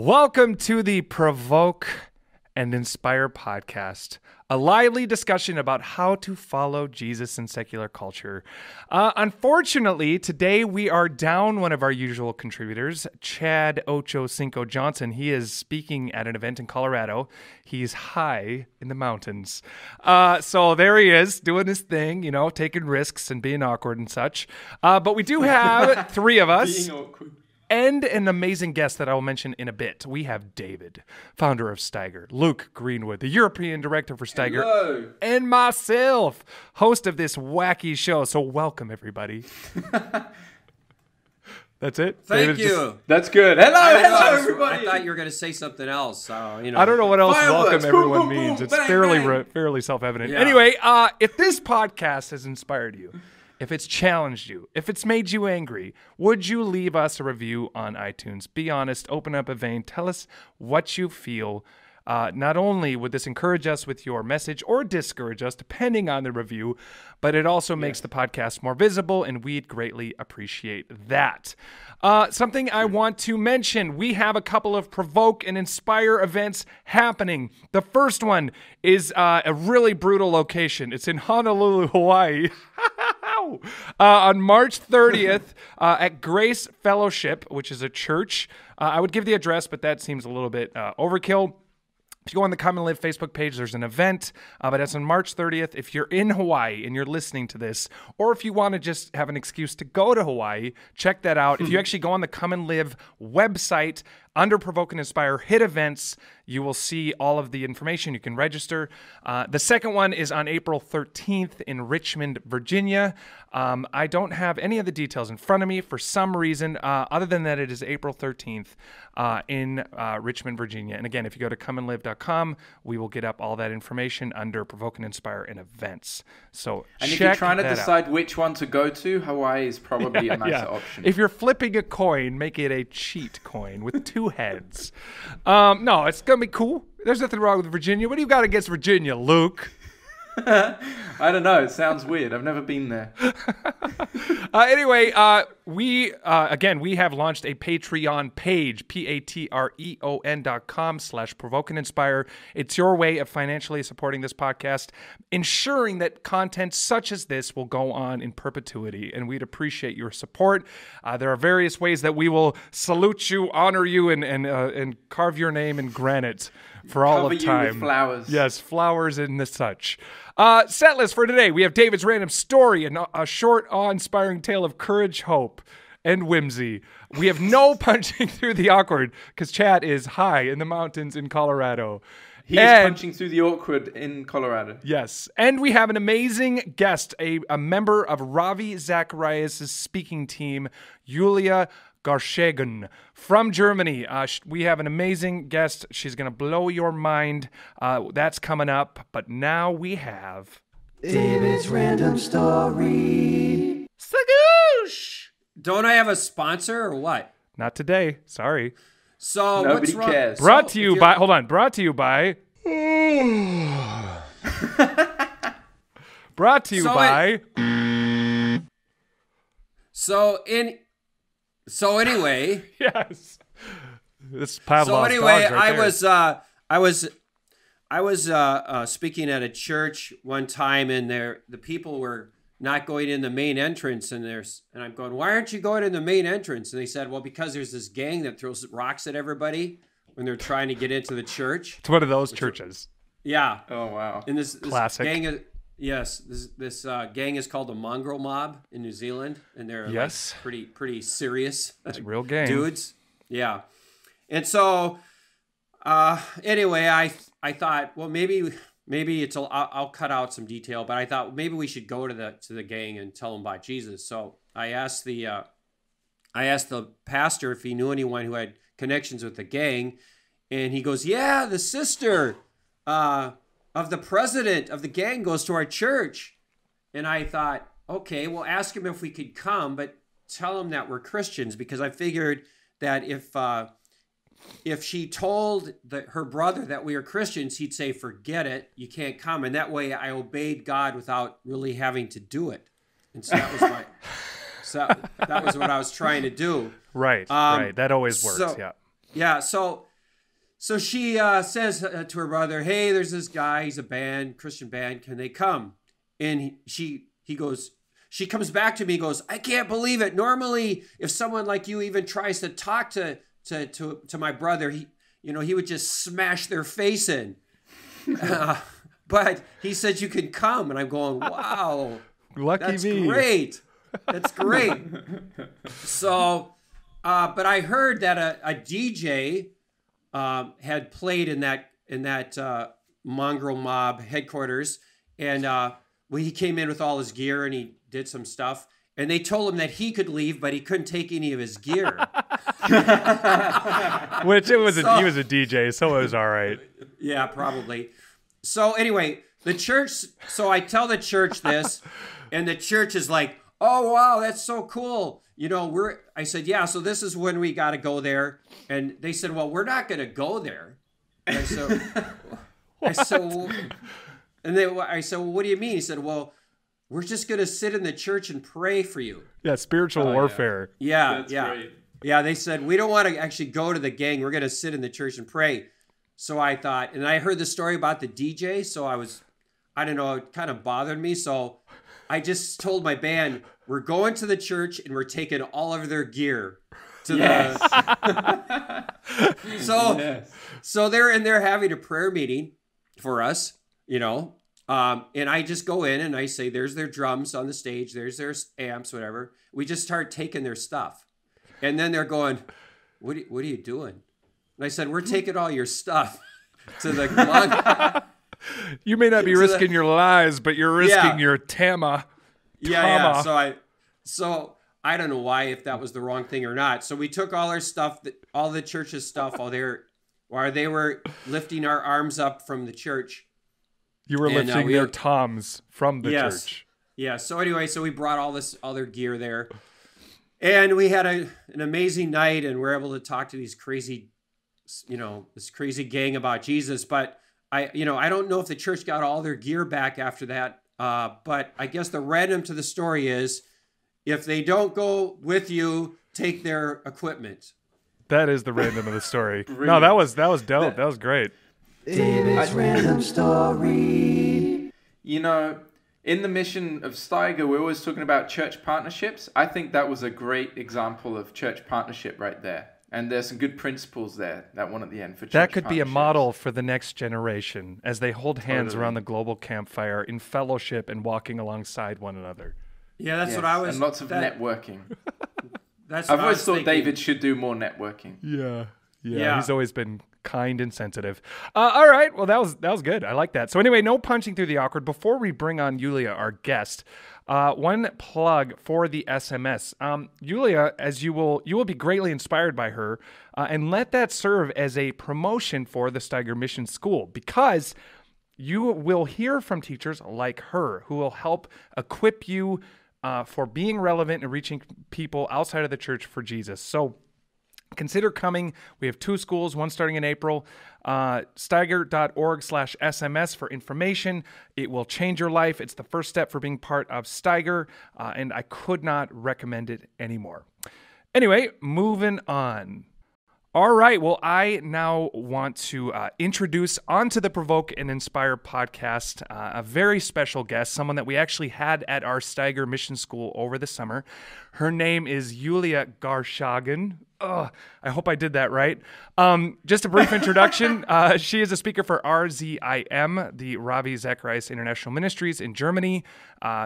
Welcome to the Provoke and Inspire podcast, a lively discussion about how to follow Jesus in secular culture. Unfortunately, today we are down one of our usual contributors, Chad Ocho Cinco Johnson. He is speaking at an event in Colorado. He's high in the mountains. So there he is doing his thing, you know, taking risks and being awkward and such. But we do have three of us. Being awkward. And an amazing guest that I will mention in a bit. We have David, founder of Steiger, Luke Greenwood, the European director for Steiger, Hello. and myself, host of this wacky show. So welcome, everybody. That's it? Thank David you. That's good. Hello, everybody. I thought you were going to say something else. So, you know. I don't know what else Fireworks. welcome everyone Boom, boom, means. boom. It's Bang, fairly self-evident. Yeah. Anyway, if this podcast has inspired you, if it's challenged you, if it's made you angry, would you leave us a review on iTunes? Be honest, open up a vein, tell us what you feel. Not only would this encourage us with your message or discourage us, depending on the review, but it also makes the podcast more visible, and we'd greatly appreciate that. Something I want to mention, we have a couple of Provoke and Inspire events happening. The first one is a really brutal location. It's in Honolulu, Hawaii. On March 30th at Grace Fellowship, which is a church. I would give the address, but that seems a little bit overkill. If you go on the Come and Live Facebook page, there's an event, but it's on March 30th. If you're in Hawaii and you're listening to this, or if you want to just have an excuse to go to Hawaii, check that out. If you actually go on the Come and Live website, under Provoke and Inspire, hit events, you will see all of the information. You can register. The second one is on April 13th in Richmond, Virginia. I don't have any of the details in front of me for some reason, other than that it is April 13th in Richmond, Virginia. And again, if you go to comeandlive.com, we will get up all that information under Provoke and Inspire and events. So And if check you're trying to that decide out. which one to go to, Hawaii is probably a nicer option. If you're flipping a coin, make it a cheat coin with two heads. No, it's going to be cool. There's nothing wrong with Virginia. What do you got against Virginia, Luke? I don't know. It sounds weird. I've never been there. Anyway, we have launched a Patreon page, patreon.com/Provoke and Inspire. It's your way of financially supporting this podcast, ensuring that content such as this will go on in perpetuity, and we'd appreciate your support. There are various ways that we will salute you, honor you, and carve your name in granite for all Cover of you time. with flowers. Yes, flowers and the such. Set list for today. We have David's random story and a short, awe-inspiring tale of courage, hope, and whimsy. We have no punching through the awkward because Chad is high in the mountains in Colorado. He's punching through the awkward in Colorado. Yes. And we have an amazing guest, a member of Ravi Zacharias' speaking team, Julia Garschagen from Germany. We have an amazing guest. She's going to blow your mind. That's coming up. But now we have David's random story. Sagoosh. Don't I have a sponsor or what? Not today. Sorry. So Nobody what's wrong? cares. Brought So, to you if by. you're- Hold on. Brought to you by. Brought to you So by. So anyway. Yes. This Pavlov's So anyway, dog right there. I was speaking at a church one time, and the people were not going in the main entrance, and I'm going, why aren't you going in the main entrance? And they said, well, because there's this gang that throws rocks at everybody when they're trying to get into the church. It's one of those churches. Yeah. Oh, wow. And this Classic. gang is, yes, this gang is called the Mongrel Mob in New Zealand, and they're Yes. like pretty serious. It's a real gang. Dudes. Yeah. And so anyway, I thought, well, maybe I'll cut out some detail, but I thought maybe we should go to the gang and tell them about Jesus. So I asked the pastor if he knew anyone who had connections with the gang, and he goes, yeah, the sister of the president of the gang goes to our church. And I thought, okay, well, ask him if we could come, but tell him that we're Christians, because I figured that if she told her brother that we are Christians, he'd say, forget it, you can't come. And that way I obeyed God without really having to do it. And so that was that was what I was trying to do. Right, right. That always works, yeah. Yeah, so So she says to her brother, "Hey, there's this guy. He's a band, Christian band. Can they come?" And he goes. She comes back to me and goes, "I can't believe it. Normally, if someone like you even tries to talk to my brother, he would just smash their face in. But he said you can come." And I'm going, "Wow, Lucky me. Great. That's great." So, but I heard that a DJ had played in that mongrel mob headquarters, and he came in with all his gear and he did some stuff, and they told him that he could leave, but he couldn't take any of his gear. Which he was a DJ, so it was all right. Yeah, probably. So anyway, the church. So I tell the church this, and the church is like, "Oh wow, that's so cool." I said, "Yeah, so this is when we got to go there." And they said, "Well, we're not going to go there." And I said, I said, well, "What do you mean?" He said, "Well, we're just going to sit in the church and pray for you." Yeah, spiritual warfare. Yeah, That's yeah. great. Yeah, they said, "We don't want to actually go to the gang. We're going to sit in the church and pray." So I thought, and I heard the story about the DJ, so I don't know, it kind of bothered me. So I just told my band, "We're going to the church and we're taking all of their gear to So they're in there having a prayer meeting for us, and I just go in and I say, "There's their drums on the stage. There's their amps, whatever." We just start taking their stuff. And then they're going, what are you doing?" And I said, "We're taking all your stuff to the monk." You may not be risking your lives, but you're risking your tama. Yeah. So I don't know if that was the wrong thing or not. So we took all our stuff, all the church's stuff, while they were lifting our arms up from the church. You were lifting their toms from the church. Yeah. So anyway, we brought all their gear there, and we had an amazing night, and we're able to talk to these crazy, this crazy gang about Jesus. But I don't know if the church got all their gear back after that. But I guess the random to the story is, if they don't go with you, take their equipment. That is the random of the story. No, that was dope. That was great. David's random story. In the mission of Steiger, we're always talking about church partnerships. I think that was a great example of church partnership right there. And there's some good principles there, that one at the end for church That could be a partnerships. model for the next generation as they hold hands around the global campfire in fellowship and walking alongside one another. Yeah, that's what I was. And lots of networking. That's I've always thought David should do more networking. Yeah. He's always been kind and sensitive. All right. Well, that was good. I like that. So anyway, no punching through the awkward. Before we bring on Yulia, our guest, one plug for the SMS. Yulia, as you will be greatly inspired by her, and let that serve as a promotion for the Steiger Mission School, because you will hear from teachers like her who will help equip you for being relevant and reaching people outside of the church for Jesus. So consider coming. We have 2 schools, one starting in April. Steiger.org/SMS for information. It will change your life. It's the first step for being part of Steiger, and I could not recommend it anymore. Anyway, moving on. All right. Well, I now want to introduce onto the Provoke and Inspire podcast a very special guest, someone that we actually had at our Steiger Mission School over the summer. Her name is Yulia Garschagen. I hope I did that right. Just a brief introduction. She is a speaker for RZIM, the Ravi Zacharias International Ministries in Germany.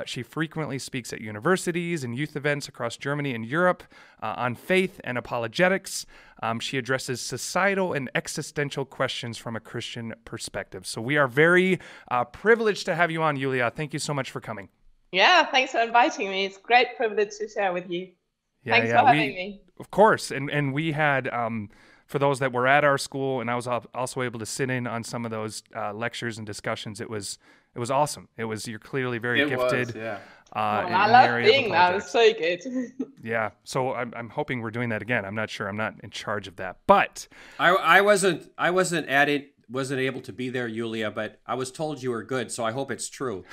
She frequently speaks at universities and youth events across Germany and Europe on faith and apologetics. She addresses societal and existential questions from a Christian perspective. So we are very privileged to have you on, Yulia. Thank you so much for coming. Yeah, thanks for inviting me. It's a great privilege to share with you. Thanks for having me. Of course. And we had, for those that were at our school, and I was also able to sit in on some of those lectures and discussions, it was awesome. You're clearly very gifted. I love being that. It's so good. Yeah. So I'm hoping we're doing that again. I'm not sure. I'm not in charge of that. But I wasn't able to be there, Yulia, but I was told you were good, so I hope it's true.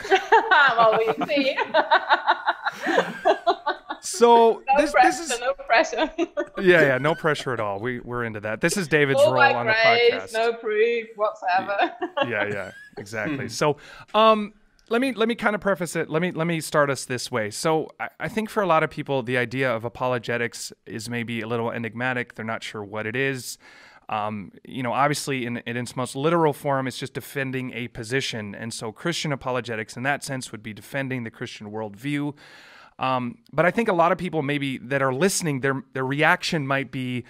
Well, we see. So No this pressure, is no pressure. yeah, no pressure at all. We're into that. This is David's All role by on the grace, podcast. no proof whatsoever. Yeah, exactly. So, let me kind of preface it. Let me start us this way. So, I think for a lot of people, the idea of apologetics is maybe a little enigmatic. They're not sure what it is. Obviously, in its most literal form, it's just defending a position. And so, Christian apologetics, in that sense, would be defending the Christian worldview. But I think a lot of people maybe that are listening, their reaction might be,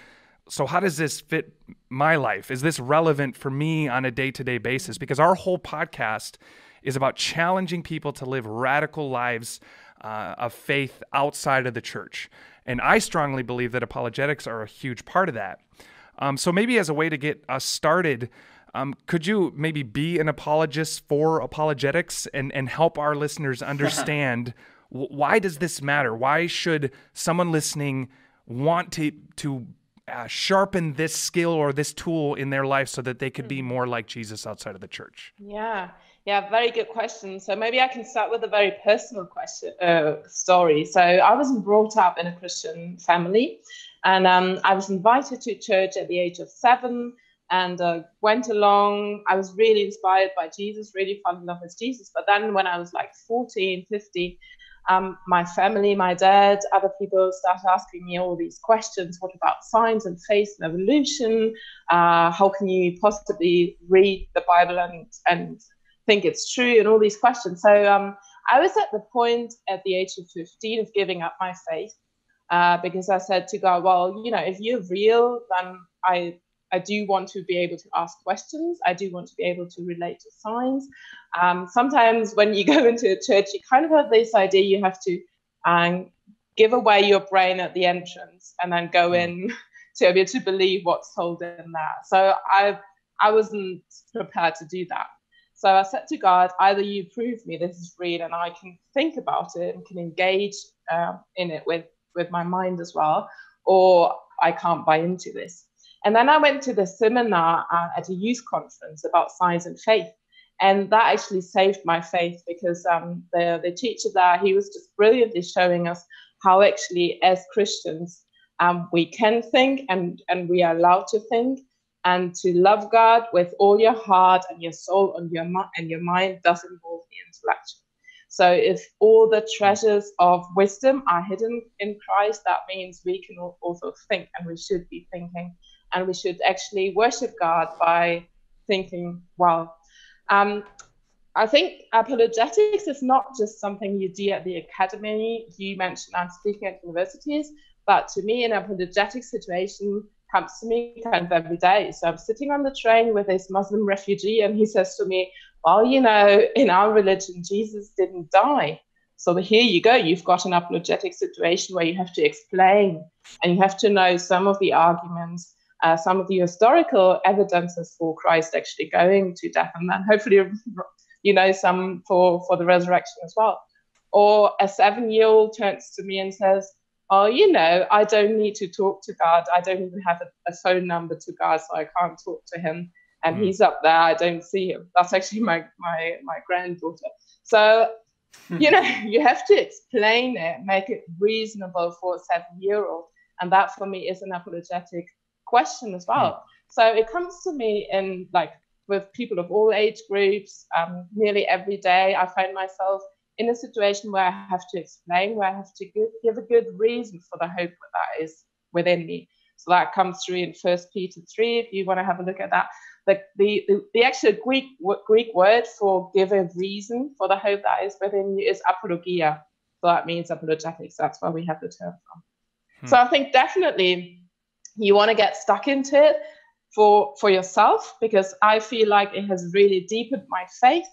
so how does this fit my life? Is this relevant for me on a day-to-day basis? Because our whole podcast is about challenging people to live radical lives of faith outside of the church. And I strongly believe that apologetics are a huge part of that. So maybe as a way to get us started, could you maybe be an apologist for apologetics and help our listeners understand why does this matter? Why should someone listening want to sharpen this skill or this tool in their life so that they could be more like Jesus outside of the church? Yeah, very good question. So maybe I can start with a very personal story. So I wasn't brought up in a Christian family, and I was invited to church at the age of 7 and went along. I was really inspired by Jesus, really fell in love with Jesus. But then when I was like 14, 15, my family, my dad, other people started asking me all these questions. What about science and faith and evolution? How can you possibly read the Bible and think it's true? And all these questions. So I was at the point at the age of 15 of giving up my faith because I said to God, well, if you're real, then I do want to be able to ask questions. I do want to be able to relate to science. Sometimes when you go into a church, you kind of have this idea you have to give away your brain at the entrance and then go in to be able to believe what's told in there. So I wasn't prepared to do that. So I said to God, either you prove me this is real and I can think about it and can engage in it with my mind as well, or I can't buy into this. And then I went to the seminar at a youth conference about science and faith. And that actually saved my faith because the teacher there, he was just brilliantly showing us how actually as Christians, we can think and we are allowed to think, and to love God with all your heart and your soul and your mind does involve the intellect. So if all the treasures of wisdom are hidden in Christ, that means we can also think, and we should be thinking. And we should actually worship God by thinking well. I think apologetics is not just something you do at the academy. You mentioned I'm speaking at universities, but to me, an apologetic situation comes to me kind of every day. So I'm sitting on the train with this Muslim refugee, and he says to me, well, in our religion, Jesus didn't die. So here you go. You've got an apologetic situation where you have to explain, and you have to know some of the arguments, some of the historical evidences for Christ actually going to death, and then hopefully, some for the resurrection as well. Or a 7-year-old turns to me and says, oh, I don't need to talk to God. I don't even have a phone number to God, so I can't talk to him. And he's up there. I don't see him. That's actually my granddaughter. So, you have to explain it, make it reasonable for a 7-year-old. And that for me is an apologetic question as well. So it comes to me in with people of all age groups, nearly every day. I find myself in a situation where I have to explain, where I have to give a good reason for the hope that is within me. So that comes through in 1 Peter 3, if you want to have a look at that. The actual Greek word for give a reason for the hope that is within you is apologia. So that means apologetics. That's where we have the term from. So I think definitely you want to get stuck into it for yourself, because I feel like it has really deepened my faith.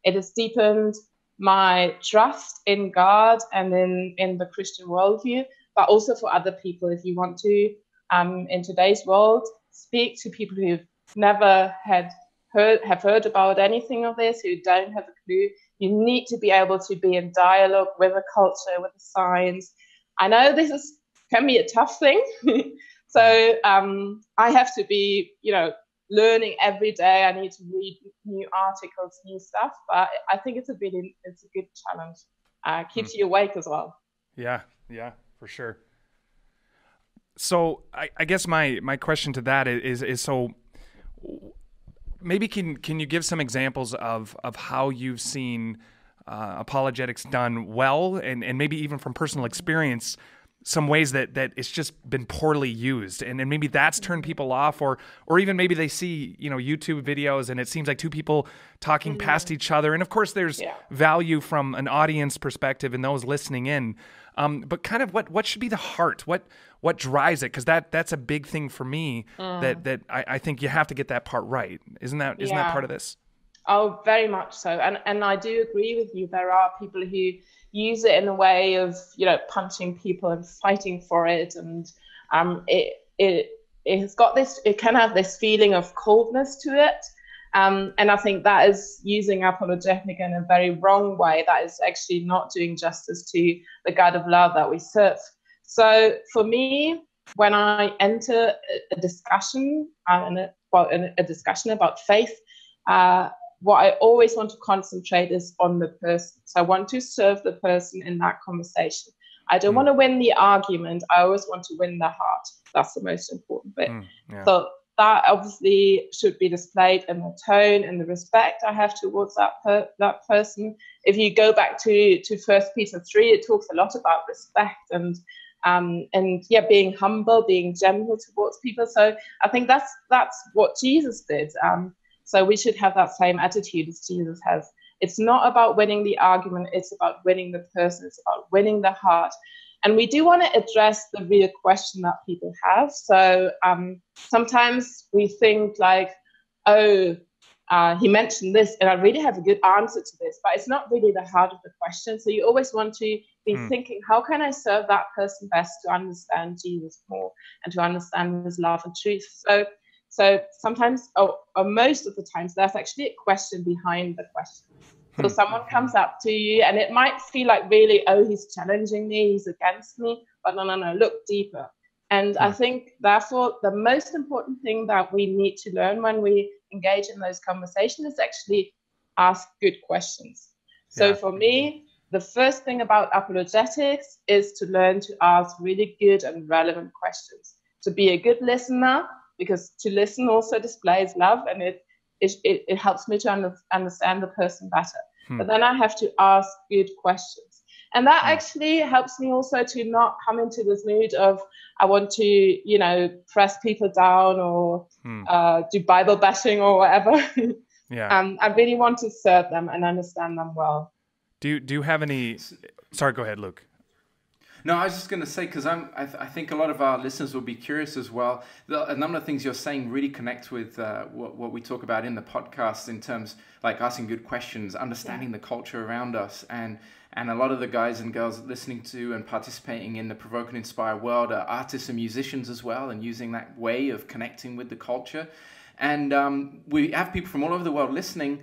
It has deepened my trust in God and in the Christian worldview, but also for other people. If you want to, in today's world, speak to people who've never have heard about anything of this, who don't have a clue, you need to be able to be in dialogue with the culture, with the science. I know this can be a tough thing. So I have to be, learning every day. I need to read new articles, new stuff. But I think it's a good challenge. Keeps you awake as well. Yeah. For sure. So I guess my question to that is so maybe can you give some examples of how you've seen apologetics done well, and maybe even from personal experience, some ways that it's just been poorly used, and maybe that's turned people off, or even maybe they see, YouTube videos and it seems like two people talking past each other. And of course there's value from an audience perspective and those listening in. But kind of what should be the heart? What drives it? Because that's a big thing for me that I think you have to get that part right. Isn't that part of this? Oh, very much so. And I do agree with you. There are people who use it in a way of, punching people and fighting for it. And it has got this, it can have this feeling of coldness to it. And I think that is using apologetic in a very wrong way. That is actually not doing justice to the God of love that we serve. So for me, when I enter a discussion, a discussion about faith, what I always want to concentrate is on the person. So I want to serve the person in that conversation. I don't want to win the argument. I always want to win the heart. That's the most important bit. So that obviously should be displayed in the tone and the respect I have towards that person. If you go back to 1 Peter 3, it talks a lot about respect and being humble, being gentle towards people. So I think that's what Jesus did. So we should have that same attitude as Jesus has. It's not about winning the argument. It's about winning the person. It's about winning the heart. And we do want to address the real question that people have. So sometimes we think like, he mentioned this, and I really have a good answer to this, but it's not really the heart of the question. So you always want to be thinking, how can I serve that person best to understand Jesus more and to understand his love and truth? So sometimes, or most of the times, there's actually a question behind the question. So someone comes up to you and it might feel like really, he's challenging me, he's against me, but no, look deeper. And I think, therefore, the most important thing that we need to learn when we engage in those conversations is actually ask good questions. So for me, the first thing about apologetics is to learn to ask really good and relevant questions, to be a good listener, because to listen also displays love, and it helps me to understand the person better. But then I have to ask good questions. And that actually helps me also to not come into this mood of, I want to, press people down or do Bible bashing or whatever. I really want to serve them and understand them well. Do you have any... Sorry, go ahead, Luke. No, I was just going to say, because I think a lot of our listeners will be curious as well. A number of things you're saying really connect with what we talk about in the podcast in terms like asking good questions, understanding the culture around us, and a lot of the guys and girls listening to and participating in the Provoke and Inspire world are artists and musicians as well, and using that way of connecting with the culture. And we have people from all over the world listening,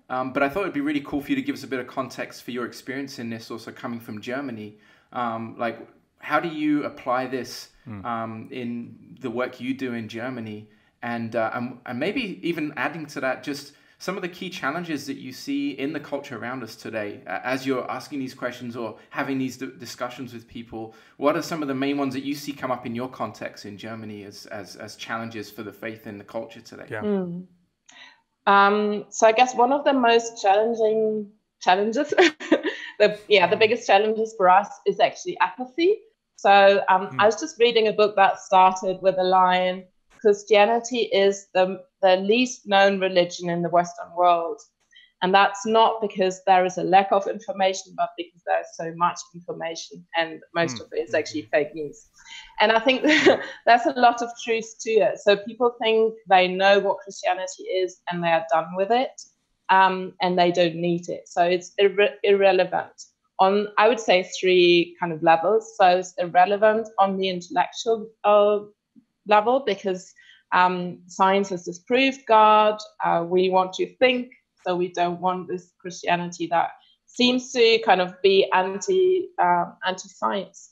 but I thought it'd be really cool for you to give us a bit of context for your experience in this, also coming from Germany. Like, how do you apply this in the work you do in Germany, and maybe even adding to that, just some of the key challenges that you see in the culture around us today as you're asking these questions or having these discussions with people? What are some of the main ones that you see come up in your context in Germany as challenges for the faith in the culture today? So I guess one of the most challenging challenges, the biggest challenges for us is actually apathy. So I was just reading a book that started with a line, Christianity is the least known religion in the Western world. And that's not because there is a lack of information, but because there's so much information, and most of it is actually fake news. And I think there's a lot of truth to it. So people think they know what Christianity is and they are done with it. And they don't need it. So it's irrelevant on, I would say, 3 kind of levels. So it's irrelevant on the intellectual level because science has disproved God. We want to think, so we don't want this Christianity that seems to kind of be anti-science.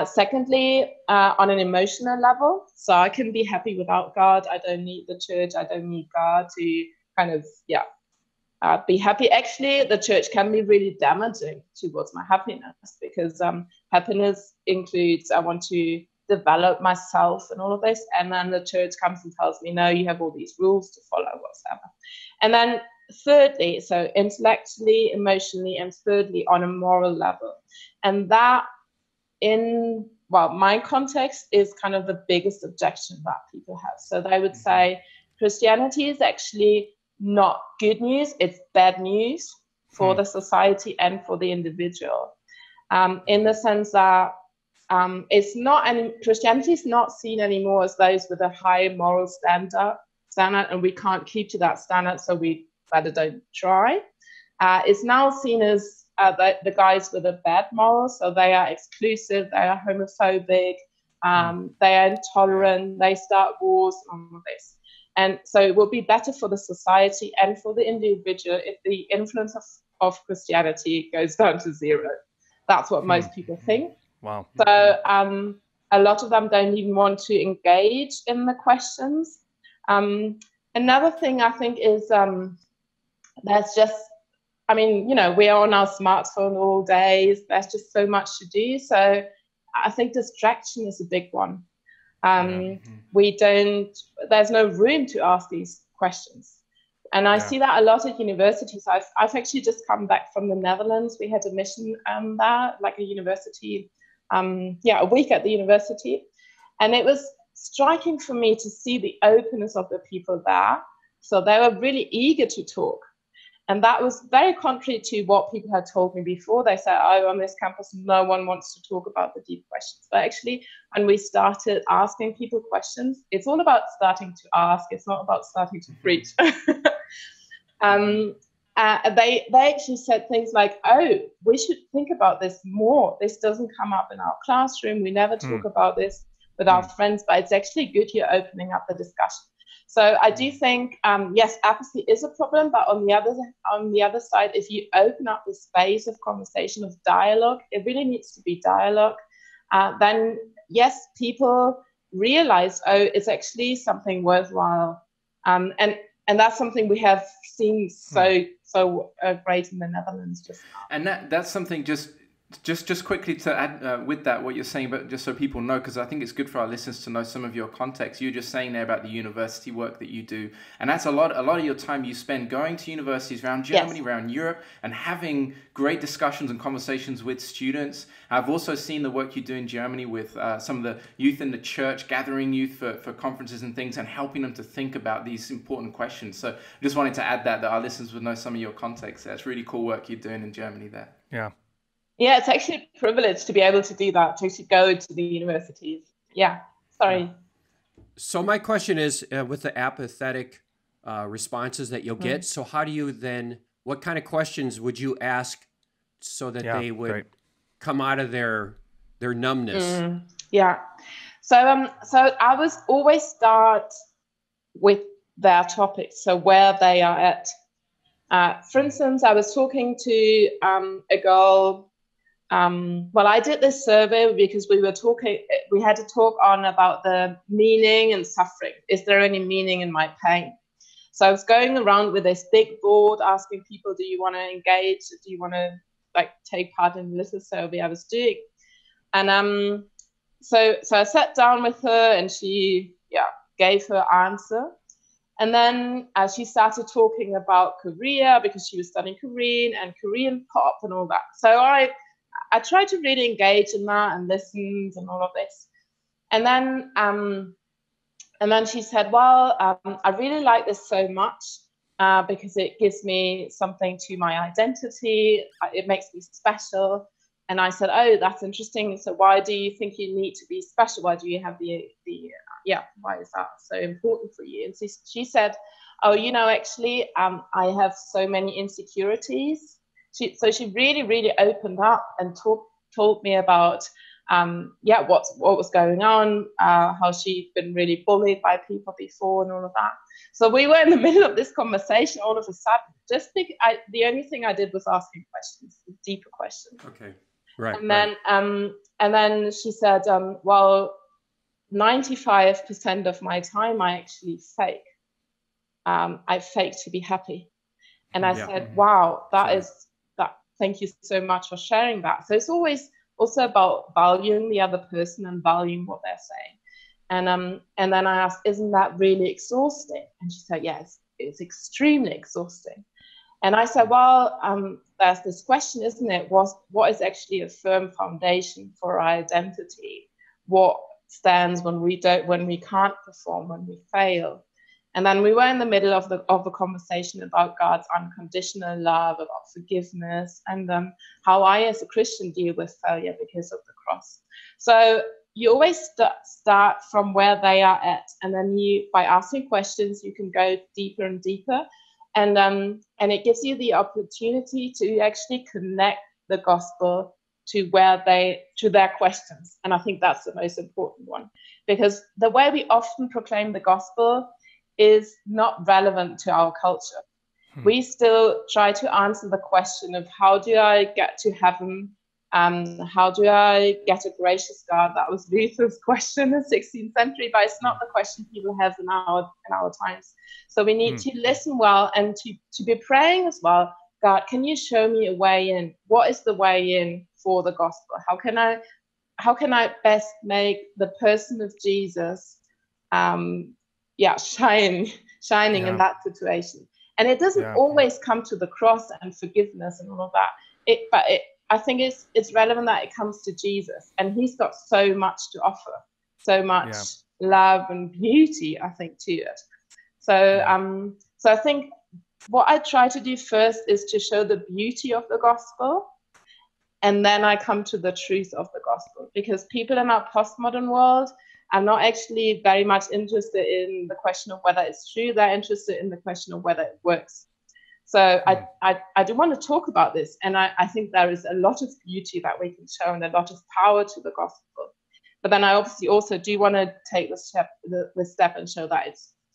Secondly, on an emotional level, so I can be happy without God. I don't need the church. I don't need God to kind of, be happy. Actually, the church can be really damaging towards my happiness because happiness includes I want to develop myself and all of this. And then the church comes and tells me, no, you have all these rules to follow, whatever. And then thirdly, so intellectually, emotionally, and thirdly, on a moral level. And that in, well, my context is kind of the biggest objection that people have. So they would say Christianity is actually not good news, it's bad news for the society and for the individual. In the sense that it's not any, Christianity is not seen anymore as those with a high moral standard, and we can't keep to that standard, so we better don't try. It's now seen as the guys with a bad moral, so they are exclusive, they are homophobic, they are intolerant, they start wars, all of this. And so it will be better for the society and for the individual if the influence of Christianity goes down to zero. That's what most people think. Wow. So a lot of them don't even want to engage in the questions. Another thing I think is there's just, I mean, you know, we are on our smartphone all day. There's just so much to do. So I think distraction is a big one. There's no room to ask these questions. And I see that a lot at universities. I've actually just come back from the Netherlands. We had a mission there, like a university, a week at the university. And it was striking for me to see the openness of the people there. So they were really eager to talk. And that was very contrary to what people had told me before. They said, oh, on this campus, no one wants to talk about the deep questions. But actually, when we started asking people questions, it's all about starting to ask. It's not about starting to preach. They actually said things like, oh, we should think about this more. This doesn't come up in our classroom. We never talk about this with our friends, but it's actually good you're opening up the discussion. So I do think, yes, apathy is a problem, but on the other side, if you open up the space of conversation, of dialogue, it really needs to be dialogue. Then, yes, people realize, oh, it's actually something worthwhile. And that's something we have seen so great in the Netherlands just now. And that's something just quickly to add with that, what you're saying, but just so people know, because I think it's good for our listeners to know some of your context. You're just saying there about the university work that you do, and that's a lot of your time you spend going to universities around Germany, around Europe, and having great discussions and conversations with students. I've also seen the work you do in Germany with some of the youth in the church, gathering youth for conferences and things, and helping them to think about these important questions. So I just wanted to add that our listeners would know some of your context. That's really cool work you're doing in Germany there. Yeah. Yeah, it's actually a privilege to be able to do that, to actually go to the universities. Yeah, sorry. So my question is, with the apathetic responses that you'll get, so how do you then, what kind of questions would you ask so that they would come out of their numbness? So I was always start with their topics, so where they are at. For instance, I was talking to a girl. I did this survey because we had to talk on about the meaning and suffering. Is there any meaning in my pain? So I was going around with this big board asking people, do you want to engage? Do you want to take part in the little survey I was doing? And so I sat down with her and she gave her answer. And then she started talking about Korea because she was studying Korean and Korean pop and all that. So I tried to really engage in that and listen and all of this. And then she said, well, I really like this so much because it gives me something to my identity. It makes me special. And I said, oh, that's interesting. So why do you think you need to be special? Why do you have why is that so important for you? And she said, oh, actually, I have so many insecurities. So she really, really opened up and told me about, what was going on, how she'd been really bullied by people before and all of that. So we were in the middle of this conversation all of a sudden. The only thing I did was asking questions, deeper questions. Okay, right. And then she said, 95% of my time I actually fake. I fake to be happy. And I said, wow, thank you so much for sharing that. So it's always also about valuing the other person and valuing what they're saying. And then I asked, isn't that really exhausting? And she said, yes, it's extremely exhausting. And I said, well, there's this question, isn't it? What is actually a firm foundation for our identity? What stands when we can't perform, when we fail? And then we were in the middle of a conversation about God's unconditional love, about forgiveness, and how I, as a Christian, deal with failure because of the cross. So you always start from where they are at, and then by asking questions, you can go deeper and deeper, and it gives you the opportunity to actually connect the gospel to their questions. And I think that's the most important one, because the way we often proclaim the gospel is not relevant to our culture. We still try to answer the question of, how do I get to heaven? How do I get a gracious God? That was Luther's question in the 16th century, but it's not the question people have in our times. So we need to listen well, and to be praying as well. God, can you show me a way in? What is the way in for the gospel? How can I best make the person of Jesus shining in that situation? And it doesn't always come to the cross and forgiveness and all of that. I think it's relevant that it comes to Jesus, and he's got so much to offer, so much love and beauty, I think, to it. So I think what I try to do first is to show the beauty of the gospel, and then I come to the truth of the gospel, because people in our postmodern world are not actually very much interested in the question of whether it's true. They're interested in the question of whether it works. So I do want to talk about this, and I think there is a lot of beauty that we can show and a lot of power to the gospel. But then I obviously also do want to take the step and show that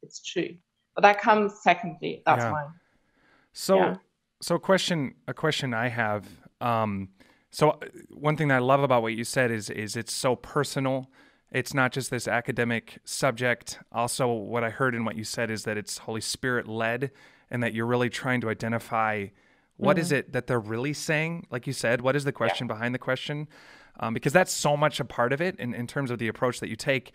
it's true. But that comes secondly. That's mine. So a question I have. So one thing that I love about what you said is it's so personal. It's not just this academic subject. Also, what I heard in what you said is that it's Holy Spirit led, and that you're really trying to identify what is it that they're really saying. Like you said, what is the question behind the question? Because that's so much a part of it in terms of the approach that you take.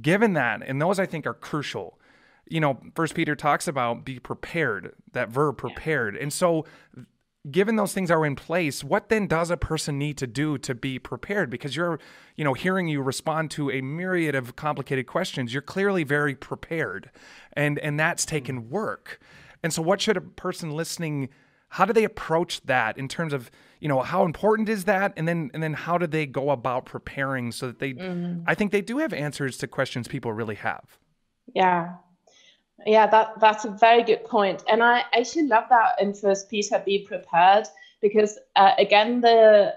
Given that, and those I think are crucial. You know, First Peter talks about be prepared, that verb prepared. And so given those things are in place, what then does a person need to do to be prepared? Because you're, hearing you respond to a myriad of complicated questions, you're clearly very prepared, and that's taken work. And so what should a person listening, how do they approach that in terms of, how important is that? And then how do they go about preparing so that they, I think they do have answers to questions people really have. Yeah, that's a very good point. And I actually love that in First Peter, be prepared, because again, the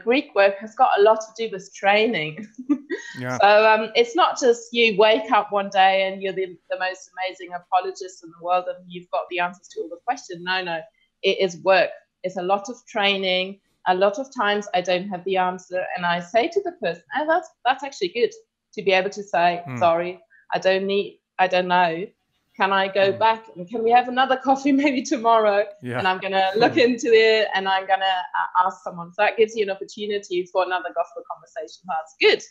Greek word has got a lot to do with training. So it's not just you wake up one day and you're the most amazing apologist in the world and you've got the answers to all the questions. No, it is work. It's a lot of training. A lot of times I don't have the answer, and I say to the person, that's actually good to be able to say, sorry, I don't know. Can I go back and can we have another coffee maybe tomorrow? And I'm going to look into it, and I'm going to ask someone. So that gives you an opportunity for another gospel conversation. That's good.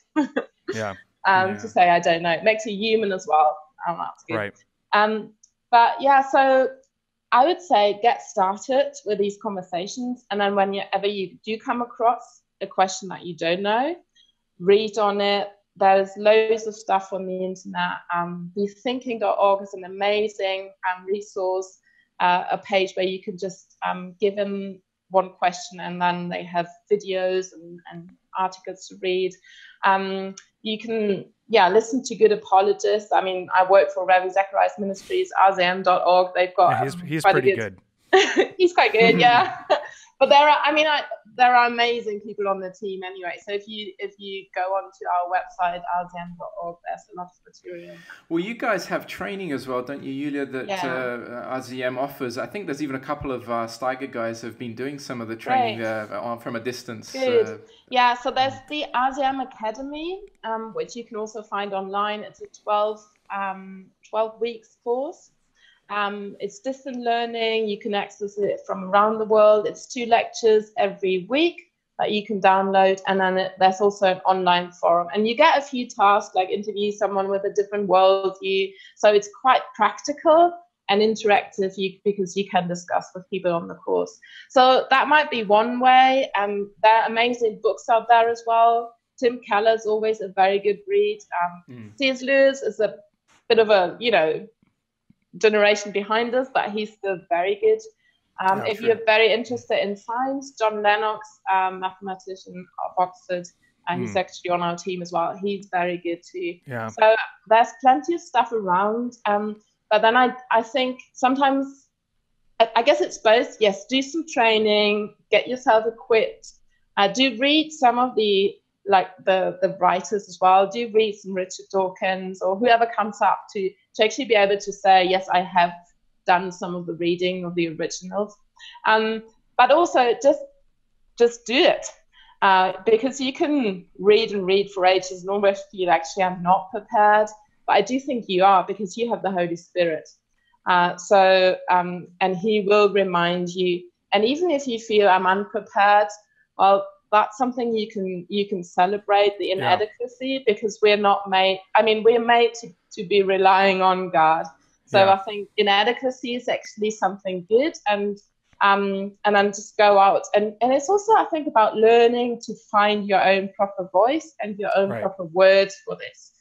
To say, I don't know. It makes you human as well. That's good. Right. So I would say get started with these conversations. And then whenever you do come across a question that you don't know, read on it. There's loads of stuff on the internet. BeThinking.org is an amazing resource, a page where you can just give them one question, and then they have videos and articles to read. You can listen to good apologists. I mean, I work for Ravi Zacharias Ministries, RZIM.org. They've got he's pretty good. He's quite good, But there are amazing people on the team anyway. So if you go onto our website, rzm.org, there's a lot of material. Well, you guys have training as well, don't you, Julia, that RZIM offers? I think there's even a couple of Steiger guys have been doing some of the training from a distance. Good. So there's the RZIM Academy, which you can also find online. It's a 12 weeks course. It's distant learning. You can access it from around the world. It's 2 lectures every week that you can download. And then there's also an online forum. And you get a few tasks, like interview someone with a different worldview. So it's quite practical and interactive because you can discuss with people on the course. So that might be one way. There are amazing books out there as well. Tim Keller's always a very good read. C.S. Lewis is a bit of a, generation behind us, but he's still very good. If you're very interested in science, John Lennox, mathematician of Oxford, he's actually on our team as well. He's very good too. Yeah. So there's plenty of stuff around. But then I think sometimes, I guess it's both. Yes, do some training, get yourself equipped. Do read some of the writers as well. Do read some Richard Dawkins or whoever comes up to actually be able to say, yes, I have done some of the reading of the originals. But also just do it. Because you can read and read for ages and almost feel actually I'm not prepared. But I do think you are, because you have the Holy Spirit. And he will remind you. And even if you feel I'm unprepared, well, that's something you can celebrate, the inadequacy, because we're not made, we're made to be relying on God. So I think inadequacy is actually something good, and then just go out. And it's also, I think, about learning to find your own proper voice and your own proper words for this,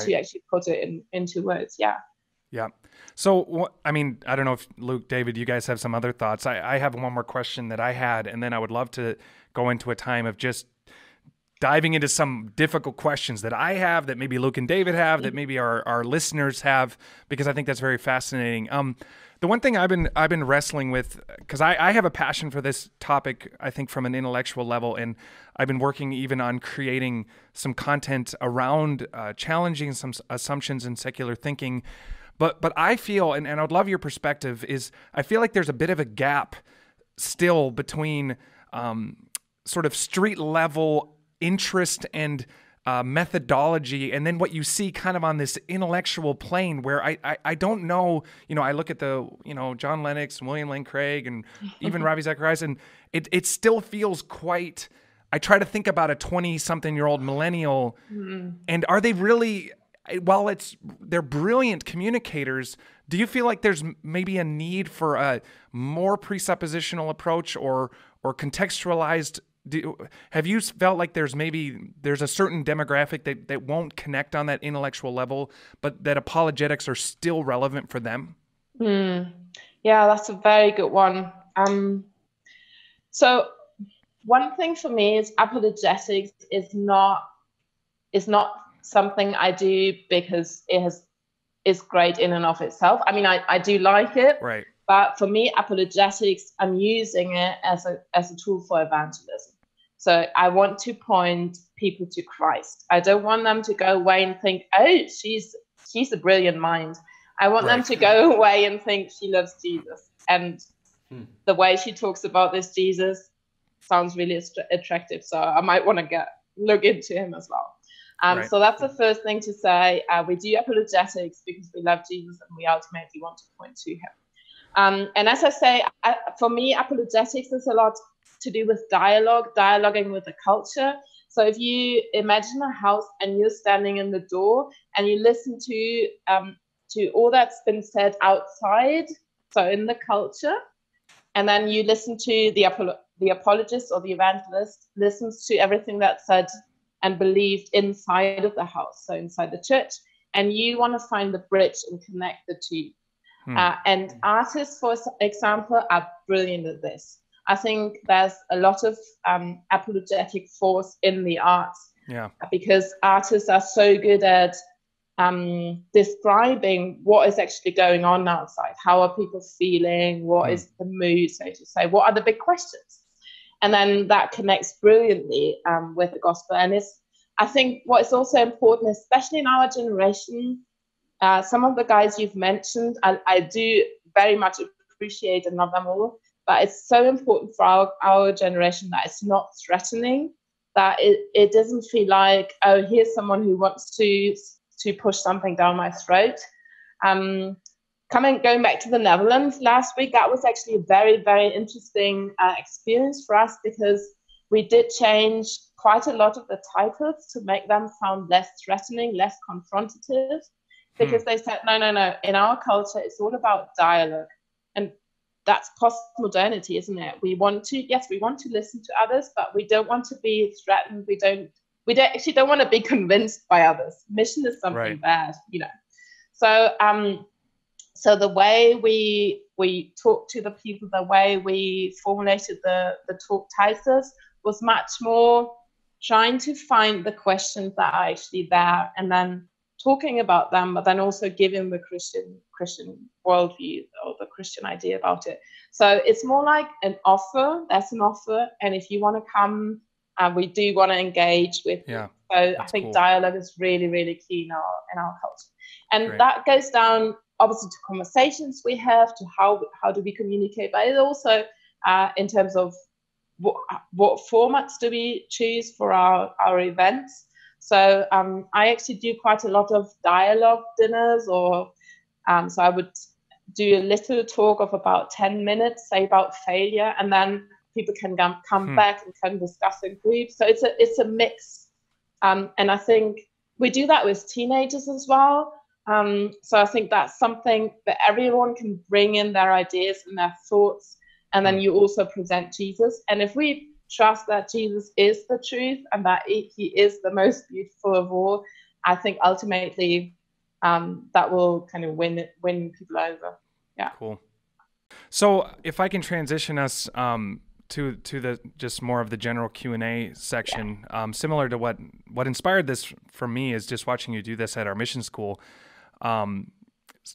to actually put it into words. Yeah. Yeah. So, I don't know if Luke, David, you guys have some other thoughts. I have one more question that I had, and then I would love to go into a time of just diving into some difficult questions that I have, that maybe Luke and David have, that maybe our listeners have, because I think that's very fascinating. The one thing I've been wrestling with, because I have a passion for this topic, I think from an intellectual level, and I've been working even on creating some content around challenging some assumptions in secular thinking. But I feel, and I would love your perspective, is I feel like there's a bit of a gap still between sort of street level interest and methodology, and then what you see kind of on this intellectual plane, where I don't know, I look at the, John Lennox and William Lane Craig and even Ravi Zacharias, and it still feels quite, I try to think about a 20-something-year-old millennial, and are they really, while they're brilliant communicators, do you feel like there's maybe a need for a more presuppositional approach or contextualized? Have you felt like there's a certain demographic that won't connect on that intellectual level, but that apologetics are still relevant for them? Yeah, that's a very good one. So one thing for me is apologetics is not something I do because it's great in and of itself. I do like it, right? But for me, apologetics, I'm using it as a tool for evangelism. So I want to point people to Christ. I don't want them to go away and think, oh, she's a brilliant mind. I want them to go away and think she loves Jesus. And the way she talks about this Jesus sounds really attractive. So I might want to look into him as well. So that's the first thing to say. We do apologetics because we love Jesus and we ultimately want to point to him. And as I say, for me, apologetics is a lot to do with dialoguing with the culture. So if you imagine a house and you're standing in the door and you listen to all that's been said outside, so in the culture, and then you listen to the apologist or the evangelist listens to everything that's said and believed inside of the house, so inside the church, and you want to find the bridge and connect the two. And artists, for example, are brilliant at this. I think there's a lot of apologetic force in the arts, because artists are so good at describing what is actually going on outside. How are people feeling? What is the mood, so to say? What are the big questions? And then that connects brilliantly with the gospel. And I think what is also important, especially in our generation, some of the guys you've mentioned, I do very much appreciate and love them all. But it's so important for our generation that it's not threatening, that it doesn't feel like, oh, here's someone who wants to push something down my throat. going back to the Netherlands last week, that was actually a very, very interesting experience for us, because we did change quite a lot of the titles to make them sound less threatening, less confrontative, because they said, no, in our culture, it's all about dialogue. And that's postmodernity, isn't it? We want to listen to others, but we don't want to be threatened. We actually don't want to be convinced by others. Mission is something bad, So the way we talked to the people, the way we formulated the talk titles was much more trying to find the questions that are actually there, and then talking about them, but then also giving the Christian worldview or the Christian idea about it. So it's more like an offer. That's an offer, and if you want to come, we do want to engage with you. So I think dialogue is really, really key in our culture, and that goes down obviously to conversations we have, to how do we communicate, but it also in terms of what formats do we choose for our events. So I actually do quite a lot of dialogue dinners, or so I would do a little talk of about 10 minutes, say about failure, and then people can come back and can discuss in groups. So it's a mix, and I think we do that with teenagers as well. So I think that's something that everyone can bring in their ideas and their thoughts, and then you also present Jesus. And if we trust that Jesus is the truth and that he is the most beautiful of all, I think ultimately that will kind of win people over. Yeah. Cool. So if I can transition us to the just more of the general Q&A section, similar to what inspired this for me is just watching you do this at our mission school.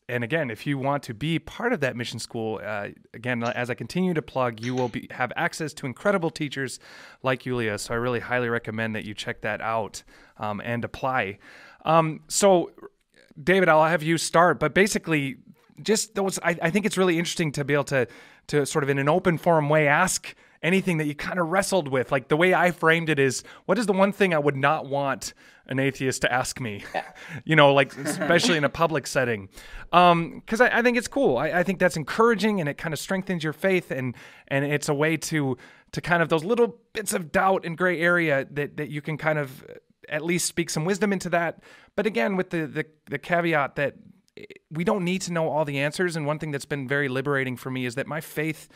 And again, if you want to be part of that mission school, again, as I continue to plug, you will have access to incredible teachers like Julia. So I really highly recommend that you check that out and apply. So David, I'll have you start, but basically just those, I think it's really interesting to be able to sort of in an open forum way, ask anything that you kind of wrestled with. Like the way I framed it is, what is the one thing I would not want an atheist to ask me, like especially in a public setting. Cause I think it's cool. I think that's encouraging, and it kind of strengthens your faith, and it's a way to kind of those little bits of doubt and gray area that you can kind of at least speak some wisdom into that. But again, with the caveat that we don't need to know all the answers. And one thing that's been very liberating for me is that my faith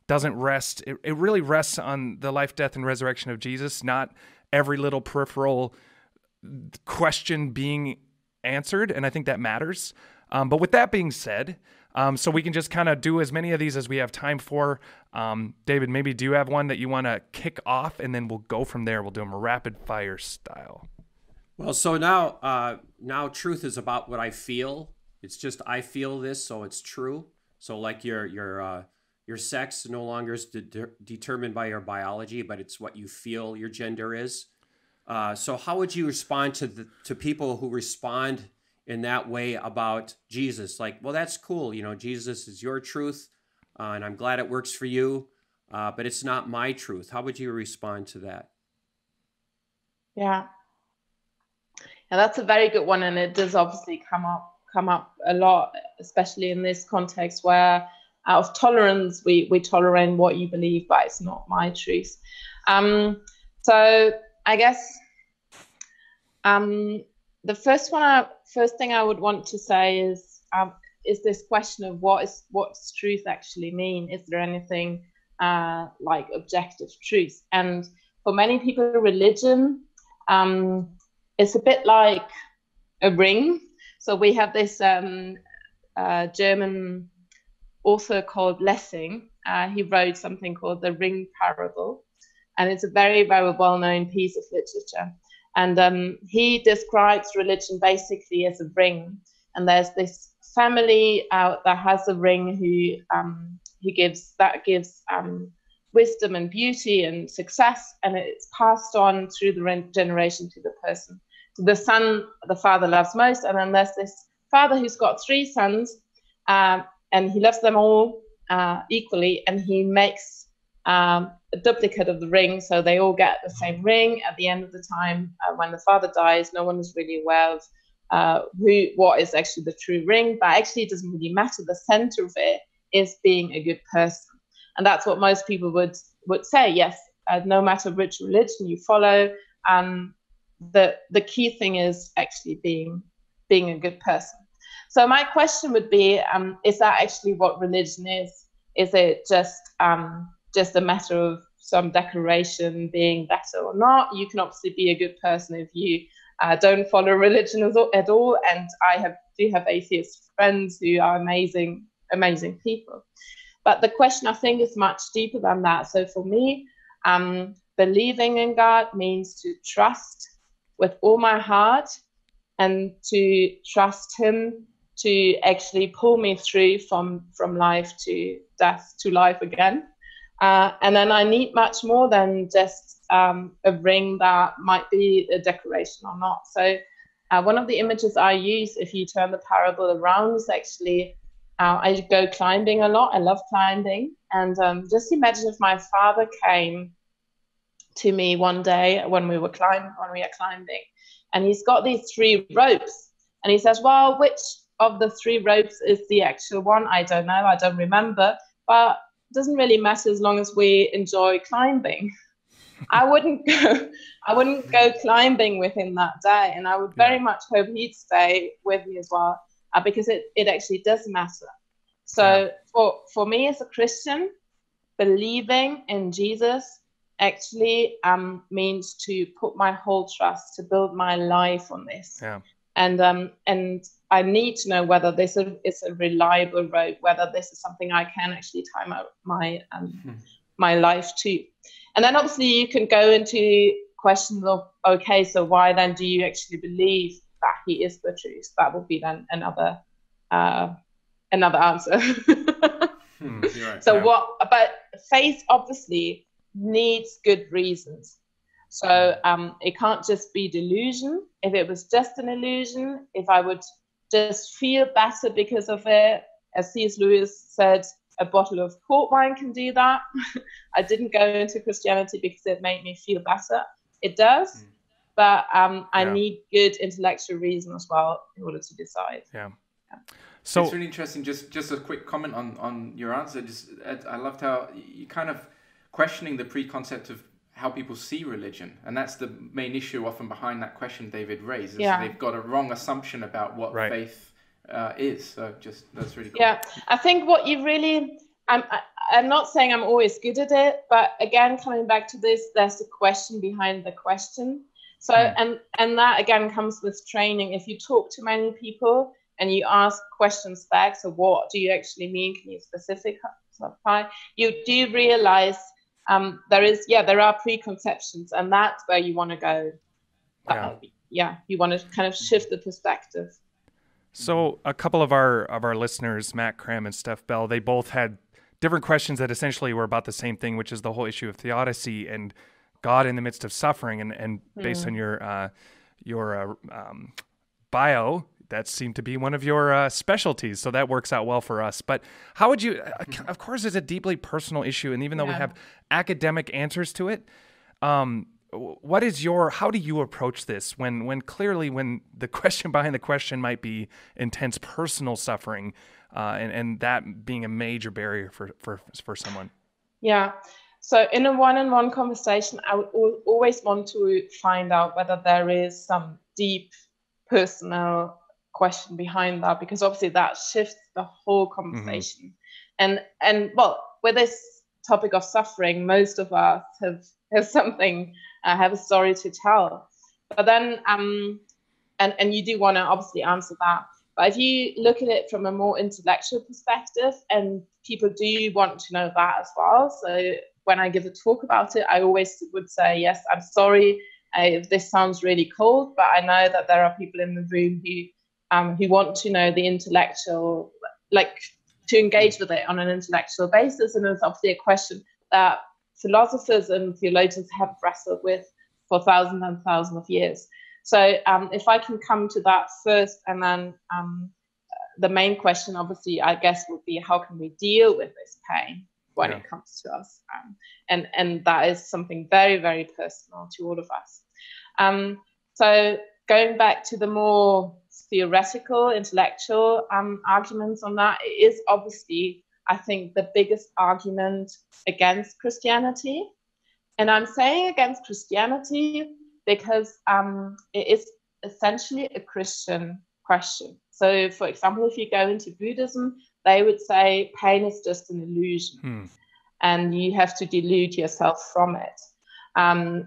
doesn't rest. It really rests on the life, death, and resurrection of Jesus, not every little peripheral question being answered. And I think that matters. But with that being said, so we can just kind of do as many of these as we have time for. David, maybe do you have one that you want to kick off, and then we'll go from there. We'll do them rapid fire style. Well, so now truth is about what I feel. It's just I feel this, so it's true. So like your sex no longer is determined by your biology, but it's what you feel your gender is. So how would you respond to people who respond in that way about Jesus? Like, well, that's cool. Jesus is your truth, and I'm glad it works for you, but it's not my truth. How would you respond to that? Yeah, that's a very good one, and it does obviously come up a lot, especially in this context where out of tolerance we tolerate what you believe, but it's not my truth. So I guess the first thing I would want to say is this question of what's truth actually mean? Is there anything like objective truth? And for many people, religion is a bit like a ring. So we have this German author called Lessing. He wrote something called the Ring Parable, and it's a very, very well-known piece of literature. And he describes religion basically as a ring. And there's this family that has a ring who gives wisdom and beauty and success, and it's passed on through the generation to the person. So the son, the father loves most, and then there's this father who's got 3 sons, and he loves them all equally, and he makes a duplicate of the ring, so they all get the same ring. At the end of the time, when the father dies, no one is really aware of what is actually the true ring, but actually it doesn't really matter. The center of it is being a good person. And that's what most people would say. Yes, no matter which religion you follow, the key thing is actually being a good person. So my question would be, is that actually what religion is? Is it just a matter of some declaration being better or not? You can obviously be a good person if you don't follow religion at all. And I do have atheist friends who are amazing people. But the question, I think, is much deeper than that. So for me, believing in God means to trust with all my heart and to trust him to actually pull me through from life to death to life again. And then I need much more than just a ring that might be a decoration or not. So one of the images I use, if you turn the parable around, is actually I go climbing a lot. I love climbing. And just imagine if my father came to me one day when we are climbing, and he's got these 3 ropes, and he says, well, which of the 3 ropes is the actual one? I don't know. I don't remember. But it doesn't really matter as long as we enjoy climbing. I wouldn't go climbing with him that day, and I would very much hope he'd stay with me as well, because it actually does matter. So for me as a Christian, believing in Jesus actually means to put my whole trust, to build my life on this. Yeah. And I need to know whether this is a reliable road, whether this is something I can actually tie my life to. And then obviously you can go into questions of, okay, so why then do you actually believe that he is the truth? That would be then another answer. Right. So but faith obviously needs good reasons. So it can't just be delusion. If it was just an illusion, if I would just feel better because of it, as C.S. Lewis said, a bottle of port wine can do that. I didn't go into Christianity because it made me feel better. It does, but I need good intellectual reason as well in order to decide. Yeah. So it's really interesting. Just a quick comment on your answer. I loved how you kind of questioning the preconcept of how people see religion, and that's the main issue often behind that question David raised. So they've got a wrong assumption about what faith is. So that's really cool. Yeah, I think what you really, I'm not saying I'm always good at it, but again, coming back to this, there's a question behind the question. So and that again comes with training. If you talk to many people and you ask questions back, so what do you actually mean? Can you specify? You do realize there are preconceptions, and that's where you want to go. You want to kind of shift the perspective. So a couple of our listeners, Matt Cram and Steph Bell, they both had different questions that essentially were about the same thing, which is the whole issue of theodicy and God in the midst of suffering. And based on your bio, that seemed to be one of your specialties. So that works out well for us. But how would you, of course, it's a deeply personal issue. And even though we have academic answers to it, how do you approach this when clearly when the question behind the question might be intense personal suffering, and that being a major barrier for someone? Yeah. So in a one-on-one conversation, I would always want to find out whether there is some deep personal question behind that, because obviously that shifts the whole conversation. And well, with this topic of suffering, most of us have something, have a story to tell. But then, and you do want to obviously answer that. But if you look at it from a more intellectual perspective, and people do want to know that as well. So when I give a talk about it, I always would say, yes, I'm sorry if this sounds really cold, but I know that there are people in the room who want to know the intellectual, like to engage with it on an intellectual basis. And it's obviously a question that philosophers and theologians have wrestled with for thousands and thousands of years. So if I can come to that first, and then the main question, obviously, I guess, would be how can we deal with this pain when it comes to us? And that is something very, very personal to all of us. So going back to the more theoretical, intellectual arguments on that. It is obviously, I think, the biggest argument against Christianity. And I'm saying against Christianity because it is essentially a Christian question. So, for example, if you go into Buddhism, they would say pain is just an illusion, and you have to delude yourself from it. And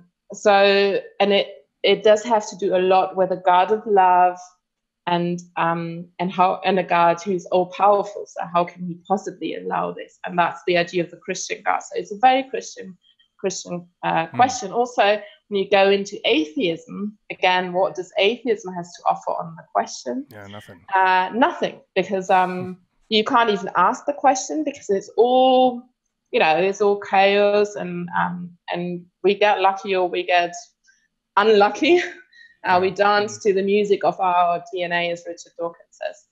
it does have to do a lot with a God of love, and a God who's all powerful. So how can he possibly allow this? And that's the idea of the Christian God. So it's a very Christian question. Also, when you go into atheism, again, what does atheism has to offer on the question? Yeah, nothing. Nothing, because you can't even ask the question, because it's all, it's all chaos, and we get lucky or we get unlucky. We dance to the music of our DNA, as Richard Dawkins says.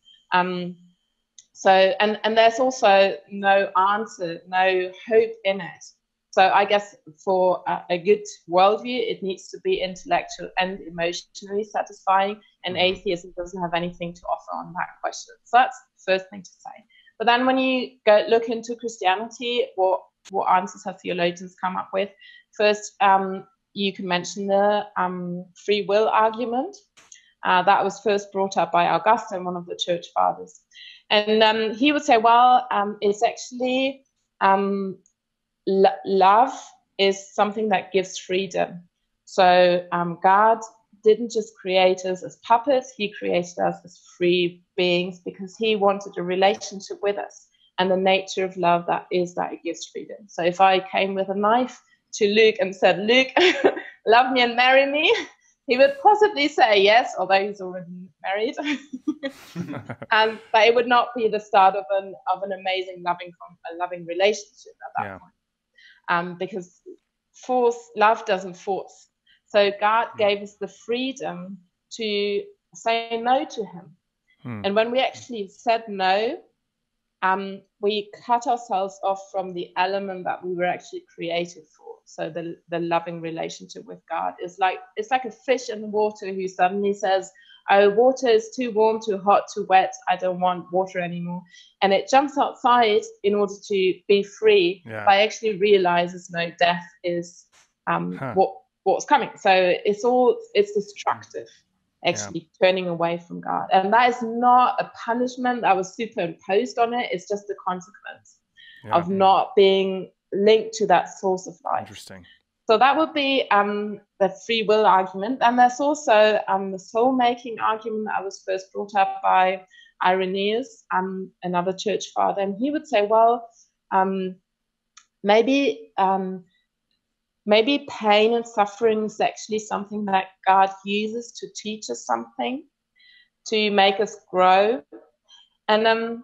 So there's also no answer, no hope in it. So I guess for a good worldview, it needs to be intellectual and emotionally satisfying, and atheism doesn't have anything to offer on that question. So that's the first thing to say. But then when you go look into Christianity, what answers have theologians come up with? First, you can mention the free will argument. That was first brought up by Augustine, one of the church fathers. And he would say, well, it's actually love is something that gives freedom. So God didn't just create us as puppets, he created us as free beings because he wanted a relationship with us. And the nature of love that it gives freedom. So if I came with a knife to Luke and said, Luke, love me and marry me, he would possibly say yes, although he's already married. But it would not be the start of an amazing loving relationship at that point. Because love doesn't force. So God gave us the freedom to say no to him. And when we actually said no, we cut ourselves off from the element that we were actually created for. So the loving relationship with God is it's like a fish in the water who suddenly says, oh, water is too warm, too hot, too wet, I don't want water anymore. And it jumps outside in order to be free, but actually realizes no, death is what's coming. So it's destructive, actually turning away from God. And that is not a punishment that was superimposed on it. It's just a consequence of not being linked to that source of life. Interesting. So that would be the free will argument. And there's also the soul-making argument that was first brought up by Irenaeus, another church father. And he would say, well, maybe pain and suffering is actually something that God uses to teach us something, to make us grow. And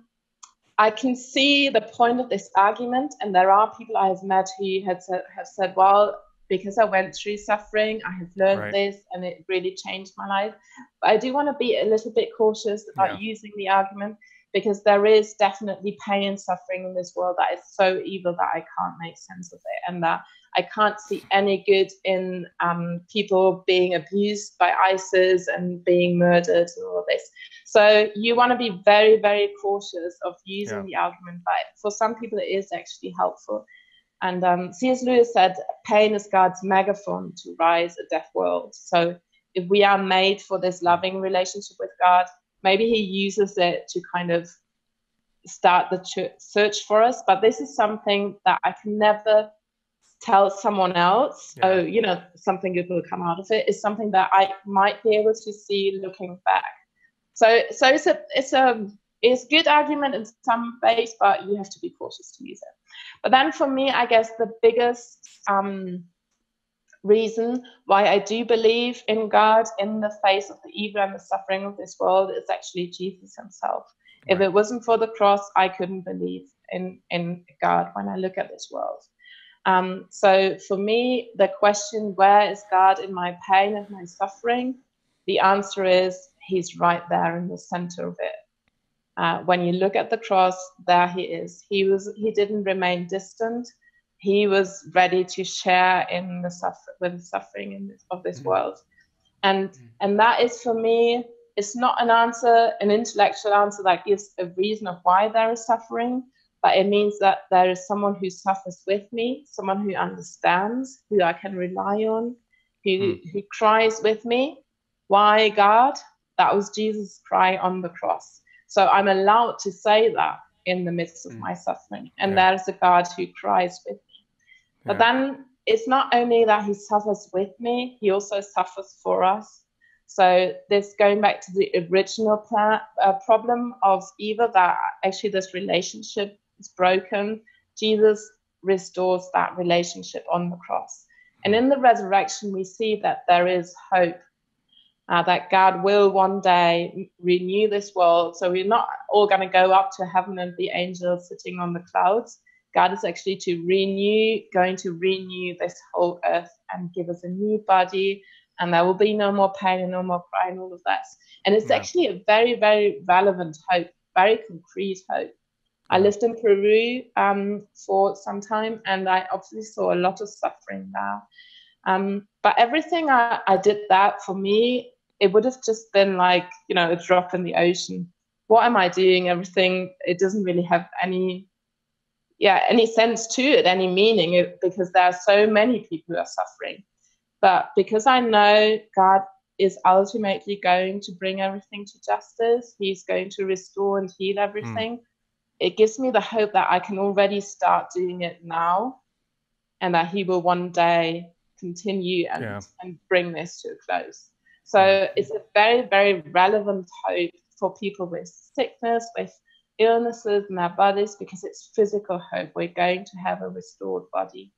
I can see the point of this argument, and there are people I have met who have said, well, because I went through suffering, I have learned this, and it really changed my life. But I do want to be a little bit cautious about using the argument, because there is definitely pain and suffering in this world that is so evil that I can't make sense of it, and that I can't see any good in people being abused by ISIS and being murdered and all of this. So you want to be very, very cautious of using the argument, but for some people it is actually helpful. And C.S. Lewis said, pain is God's megaphone to rise a deaf world. So if we are made for this loving relationship with God, maybe he uses it to kind of start the search for us. But this is something that I can never tell someone else, something good will come out of it. Is something that I might be able to see looking back. So it's a good argument in some ways, but you have to be cautious to use it. But then for me, I guess the biggest reason why I do believe in God in the face of the evil and the suffering of this world is actually Jesus himself. Right. If it wasn't for the cross, I couldn't believe in God when I look at this world. So for me, the question, where is God in my pain and my suffering? The answer is he's right there in the center of it. When you look at the cross, there he is. He didn't remain distant. He was ready to share in the suffering of this world. And that is, for me, it's not an answer, an intellectual answer that gives a reason of why there is suffering, but it means that there is someone who suffers with me, someone who understands, who I can rely on, who cries with me. Why, God? That was Jesus' cry on the cross. So I'm allowed to say that in the midst of my suffering. And there's a God who cries with me. But then it's not only that he suffers with me, he also suffers for us. So this going back to the original problem of evil, that actually this relationship is broken. Jesus restores that relationship on the cross. And in the resurrection, we see that there is hope. That God will one day renew this world. So we're not all going to go up to heaven and be angels sitting on the clouds. God is actually going to renew this whole earth and give us a new body. And there will be no more pain and no more crying, all of that. And it's actually a very, very relevant hope, very concrete hope. I lived in Peru for some time, and I obviously saw a lot of suffering there. But everything I did that, for me, it would have just been like, a drop in the ocean. What am I doing? Everything, it doesn't really have any sense to it, any meaning, because there are so many people who are suffering. But because I know God is ultimately going to bring everything to justice, he's going to restore and heal everything, it gives me the hope that I can already start doing it now, and that he will one day continue and bring this to a close. So it's a very, very relevant hope for people with sickness, with illnesses in their bodies, because it's physical hope. We're going to have a restored body.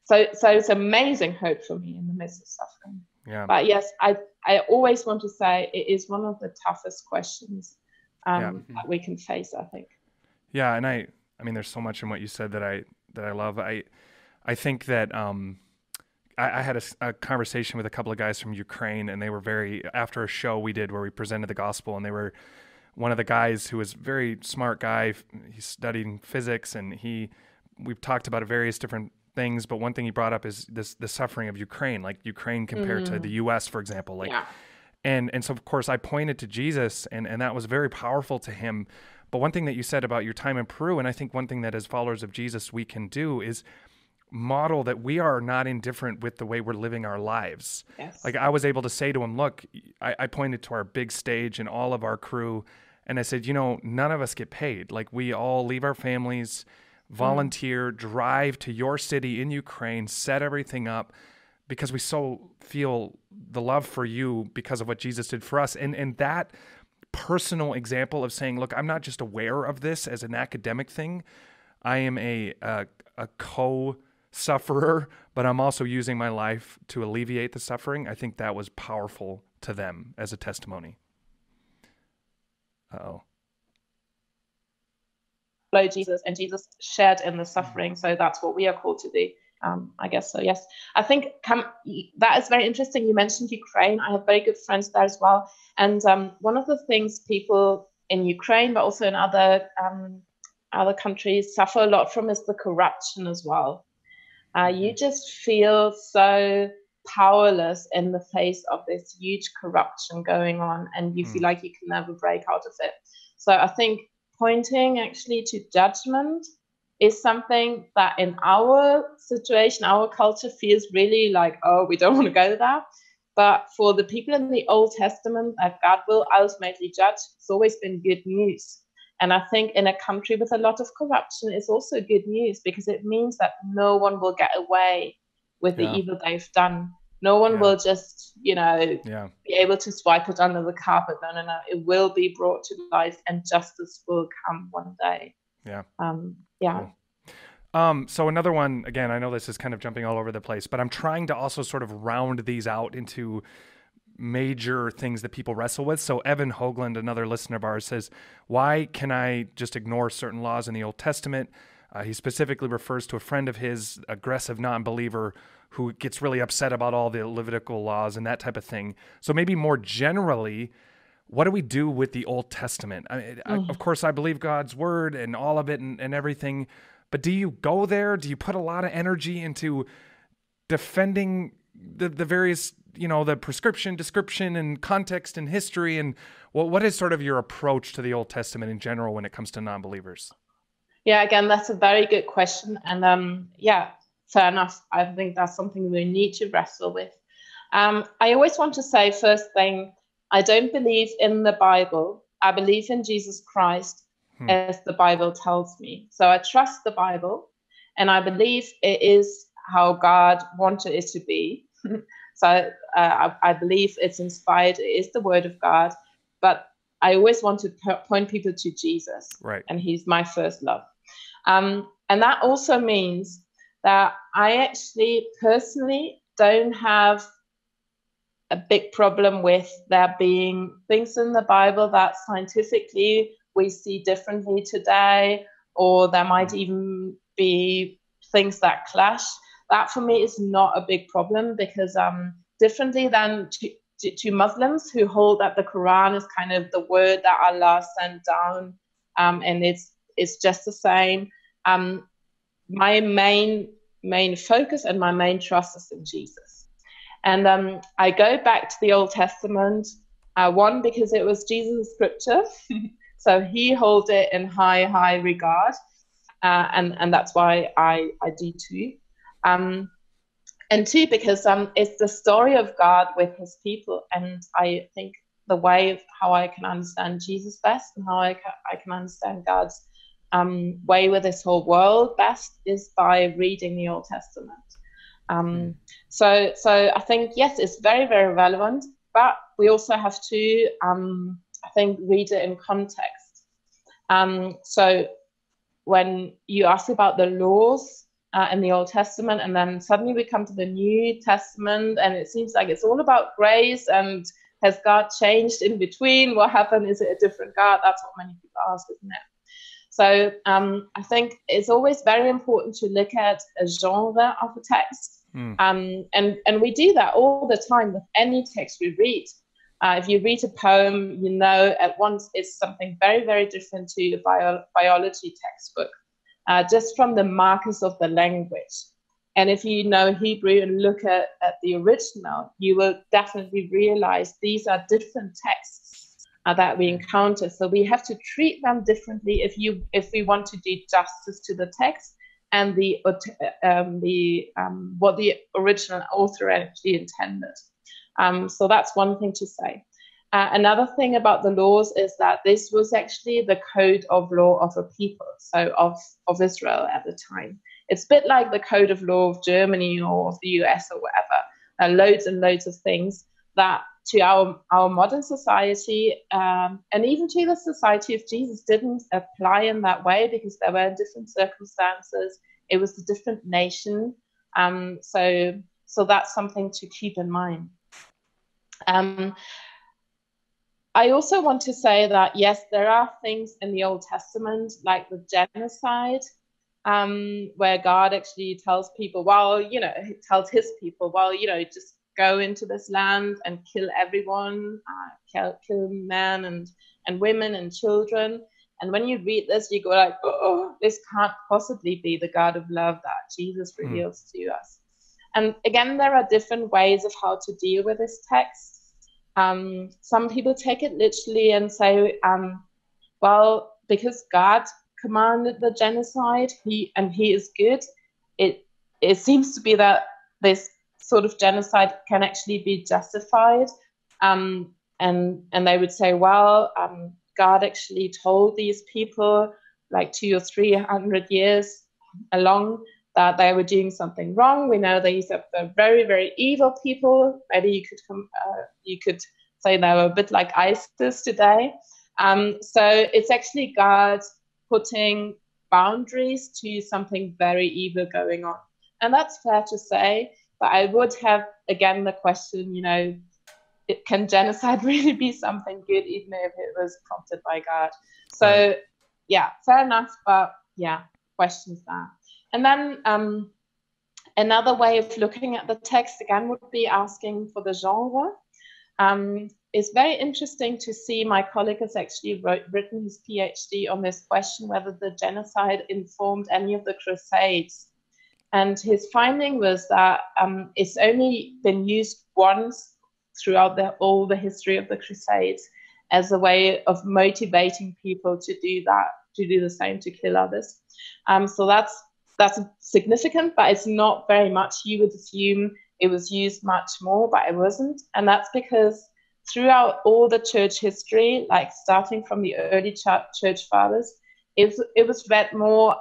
So it's amazing hope for me in the midst of suffering. But yes, I always want to say it is one of the toughest questions that we can face, I think. Yeah, and I mean, there's so much in what you said that I love. I think that I had a conversation with a couple of guys from Ukraine, and they were after a show we did where we presented the gospel, and they were one of the guys who was a very smart guy. He's studying physics, and we've talked about various different things, but one thing he brought up is the suffering of Ukraine, like Ukraine compared to the US, for example. And so of course I pointed to Jesus, and that was very powerful to him. But one thing that you said about your time in Peru, and I think one thing that as followers of Jesus we can do is model that we are not indifferent with the way we're living our lives. Like I was able to say to him, look, I pointed to our big stage and all of our crew, and I said, none of us get paid. Like we all leave our families, volunteer, drive to your city in Ukraine, set everything up, because we so feel the love for you because of what Jesus did for us. And that personal example of saying, look, I'm not just aware of this as an academic thing. I am a co-sufferer, but I'm also using my life to alleviate the suffering. I think that was powerful to them as a testimony. Follow Jesus, and Jesus shared in the suffering. So that's what we are called to do. I guess so, yes. I think that is very interesting. You mentioned Ukraine. I have very good friends there as well. And one of the things people in Ukraine, but also in other countries, suffer a lot from is the corruption as well. You just feel so powerless in the face of this huge corruption going on, and you feel like you can never break out of it. So I think pointing actually to judgment is something that in our situation, our culture feels really like, oh, we don't want to go there. But for the people in the Old Testament that God will ultimately judge, it's always been good news. And I think in a country with a lot of corruption, it's also good news, because it means that no one will get away with the evil they've done. No one will just, be able to swipe it under the carpet. No. It will be brought to life, and justice will come one day. Cool. So another one, again, I know this is kind of jumping all over the place, but I'm trying to also sort of round these out into major things that people wrestle with. So Evan Hoagland, another listener of ours, says, why can I just ignore certain laws in the Old Testament? He specifically refers to a friend of his, aggressive non-believer, who gets really upset about all the Levitical laws and that type of thing. So maybe more generally, what do we do with the Old Testament? Of course, I believe God's word and all of it and everything, but do you go there? Do you put a lot of energy into defending the various, the prescription, description, and context and history, and what is sort of your approach to the Old Testament in general when it comes to non-believers? Yeah, again, that's a very good question. And fair enough. I think that's something we need to wrestle with. I always want to say, first thing, I don't believe in the Bible. I believe in Jesus Christ as the Bible tells me. So I trust the Bible, and I believe it is how God wanted it to be. So I believe it's inspired. It is the word of God. But I always want to point people to Jesus. Right. And he's my first love. And that also means that I actually personally don't have a big problem with there being things in the Bible that scientifically we see differently today, or there might even be things that clash. That for me is not a big problem, because differently than to Muslims who hold that the Quran is kind of the word that Allah sent down, and it's just the same. My main focus and my main trust is in Jesus. And I go back to the Old Testament, one, because it was Jesus' scripture. So he holds it in high regard. And that's why I do too. And two, because it's the story of God with his people. And I think the way of how I can understand Jesus best, and how I can understand God's way with this whole world best, is by reading the Old Testament. So I think, yes, it's very, very relevant, but we also have to, I think, read it in context. So when you ask about the laws in the Old Testament, and then suddenly we come to the New Testament, and it seems like it's all about grace, and has God changed in between? What happened? Is it a different God? That's what many people ask, isn't it? So I think it's always very important to look at a genre of a text. And we do that all the time with any text we read. If you read a poem, you know at once it's something very, very different to a biology textbook, just from the markers of the language. And if you know Hebrew and look at the original, you will definitely realize these are different texts that we encounter. So we have to treat them differently if we want to do justice to the text and what the original author actually intended. So that's one thing to say. Another thing about the laws is that this was actually the code of law of a people, so of Israel at the time. It's a bit like the code of law of Germany or of the US or whatever. Loads and loads of things that to our modern society, and even to the society of Jesus, didn't apply in that way, because there were different circumstances. It was a different nation. So that's something to keep in mind. I also want to say that, yes, there are things in the Old Testament, like the genocide, where God actually tells people, he tells his people, just go into this land and kill everyone, kill men and women and children. And when you read this, you go like, oh, this can't possibly be the God of love that Jesus reveals to us. And again, there are different ways of how to deal with this text. Some people take it literally and say, because God commanded the genocide, he is good, it seems to be that this sort of genocide can actually be justified. And they would say, God actually told these people like 200 or 300 years along that they were doing something wrong. We know these are very, very evil people. Maybe you could say they were a bit like ISIS today. So it's actually God putting boundaries to something very evil going on. And that's fair to say, but I would have, again, the question, can genocide really be something good, even if it was prompted by God? So, right. Yeah, fair enough, but yeah, questions there. And then another way of looking at the text, again, would be asking for the genre. It's very interesting to see my colleague has actually written his PhD on this question, whether the genocide informed any of the Crusades. And his finding was that it's only been used once throughout all the history of the Crusades as a way of motivating people to do that, to do the same, to kill others. So that's significant, but it's not very much. You would assume it was used much more, but it wasn't. And that's because throughout all the church history, like starting from the early church fathers, it was read more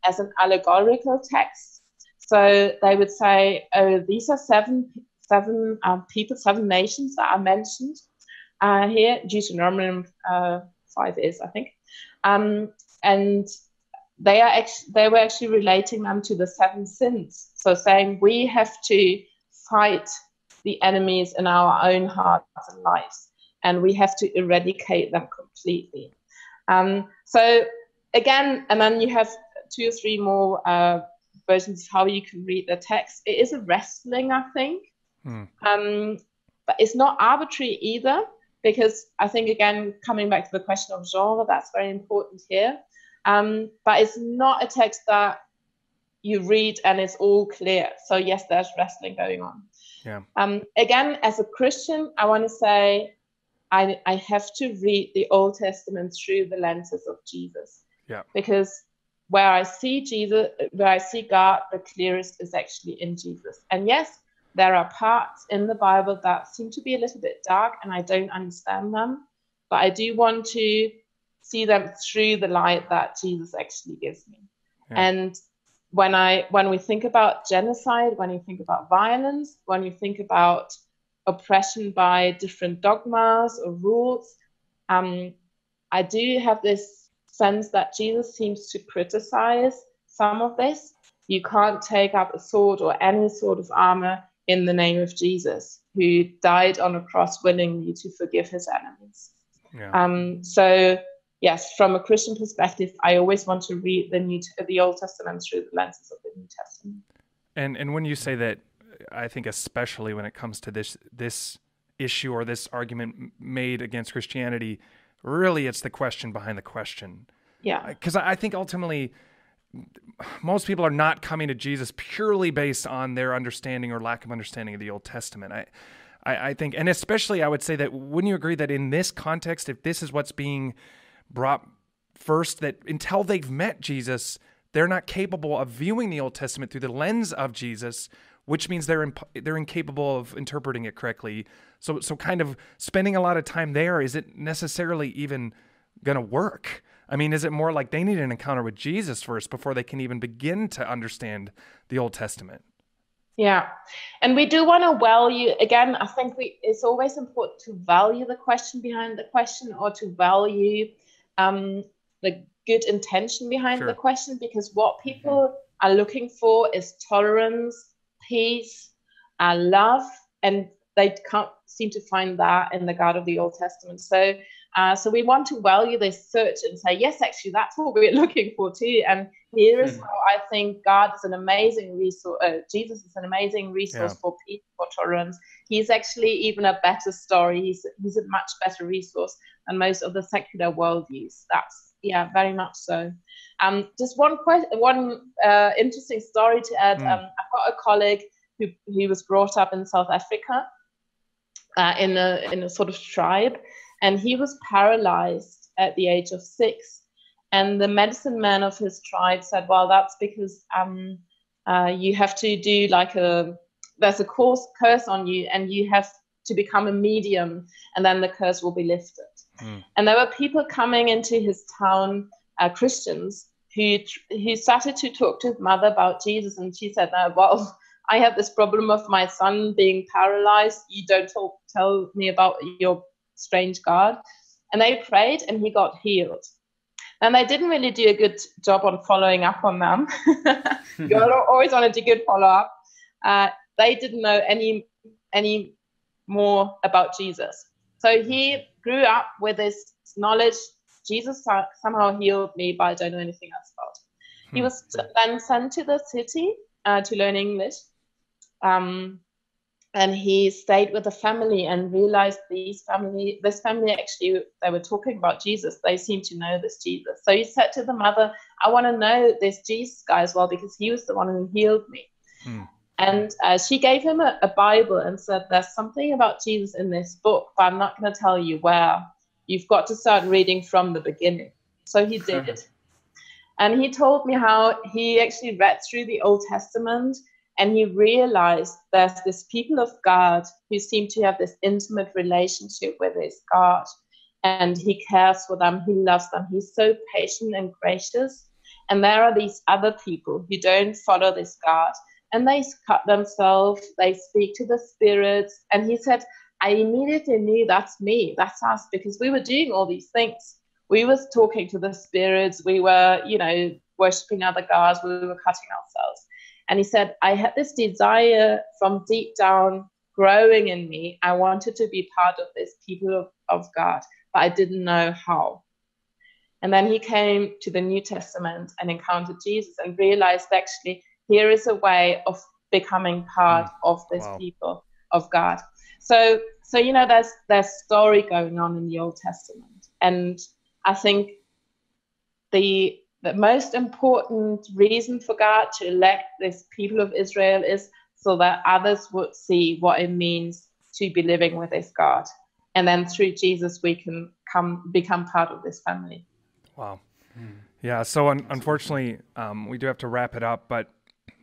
as an allegorical text. So they would say, oh, these are seven people, 7 nations that are mentioned here. Deuteronomy 5 is, I think. And they were actually relating them to the 7 sins. So saying we have to fight the enemies in our own hearts and lives, and we have to eradicate them completely. So again, and then you have 2 or 3 more versions of how you can read the text. It is a wrestling, I think, but it's not arbitrary either, because I think, again, coming back to the question of genre, that's very important here. But it's not a text that you read and it's all clear. So yes, there's wrestling going on. Yeah. Again, as a Christian, I want to say I have to read the Old Testament through the lenses of Jesus. Yeah. Because where I see Jesus, where I see God, the clearest is actually in Jesus. And yes, there are parts in the Bible that seem to be a little bit dark and I don't understand them, but I do want to see them through the light that Jesus actually gives me. Yeah. And when we think about genocide, when you think about violence, when you think about oppression by different dogmas or rules, I do have this sense that Jesus seems to criticize some of this. You can't take up a sword or any sort of armor in the name of Jesus, who died on a cross willingly to forgive his enemies. Yeah. So yes, from a Christian perspective, I always want to read the Old Testament through the lenses of the New Testament. And when you say that, I think especially when it comes to this issue or this argument made against Christianity, really it's the question behind the question. Yeah. Because I think ultimately most people are not coming to Jesus purely based on their understanding or lack of understanding of the Old Testament. I think, and especially I would say that, wouldn't you agree that in this context, if this is what's being brought first, that until they've met Jesus, they're not capable of viewing the Old Testament through the lens of Jesus, which means they're incapable of interpreting it correctly. So kind of spending a lot of time there, is it necessarily even going to work? I mean, is it more like they need an encounter with Jesus first before they can even begin to understand the Old Testament? Yeah. And we do want to value, again, I think it's always important to value the question behind the question, or to value the good intention behind the question, because what people are looking for is tolerance, peace, love, and they can't seem to find that in the God of the Old Testament. So we want to value this search and say, yes, actually, that's what we're looking for too. And here is how I think God is an amazing resource. Jesus is an amazing resource for peace, for tolerance. He's actually even a better story. He's a much better resource than most of the secular worldviews. That's, very much so. Just one interesting story to add. I've got a colleague who was brought up in South Africa in a sort of tribe. And he was paralyzed at the age of 6. And the medicine man of his tribe said, well, that's because you have to do there's a curse on you, and you have to become a medium, and then the curse will be lifted. And there were people coming into his town, Christians, who started to talk to his mother about Jesus. And she said, well, I have this problem of my son being paralyzed. You don't tell me about your strange God. And they prayed and he got healed. And they didn't really do a good job on following up on them. You always want to do good follow-up. They didn't know any more about Jesus. So he grew up with this knowledge, Jesus somehow healed me, but I don't know anything else about it. He was then sent to the city to learn English. And he stayed with the family and realized this family actually, they were talking about Jesus. They seemed to know this Jesus. So he said to the mother, I want to know this Jesus guy as well, because he was the one who healed me. And she gave him a Bible and said, there's something about Jesus in this book, but I'm not going to tell you where. You've got to start reading from the beginning. So he did. And he told me how he actually read through the Old Testament, and he realized there's this people of God who seem to have this intimate relationship with his God, and he cares for them, he loves them, he's so patient and gracious. And there are these other people who don't follow this God, and they cut themselves, they speak to the spirits. And he said, I immediately knew that's me, that's us, because we were doing all these things. We were talking to the spirits, we were, worshiping other gods, we were cutting ourselves. And he said, I had this desire from deep down growing in me. I wanted to be part of this people of God, but I didn't know how. And then he came to the New Testament and encountered Jesus and realized, actually, here is a way of becoming part of this people of God. So there's story going on in the Old Testament. And I think the most important reason for God to elect this people of Israel is so that others would see what it means to be living with this God. And then through Jesus, we can become part of this family. Wow. Yeah, so unfortunately, we do have to wrap it up, but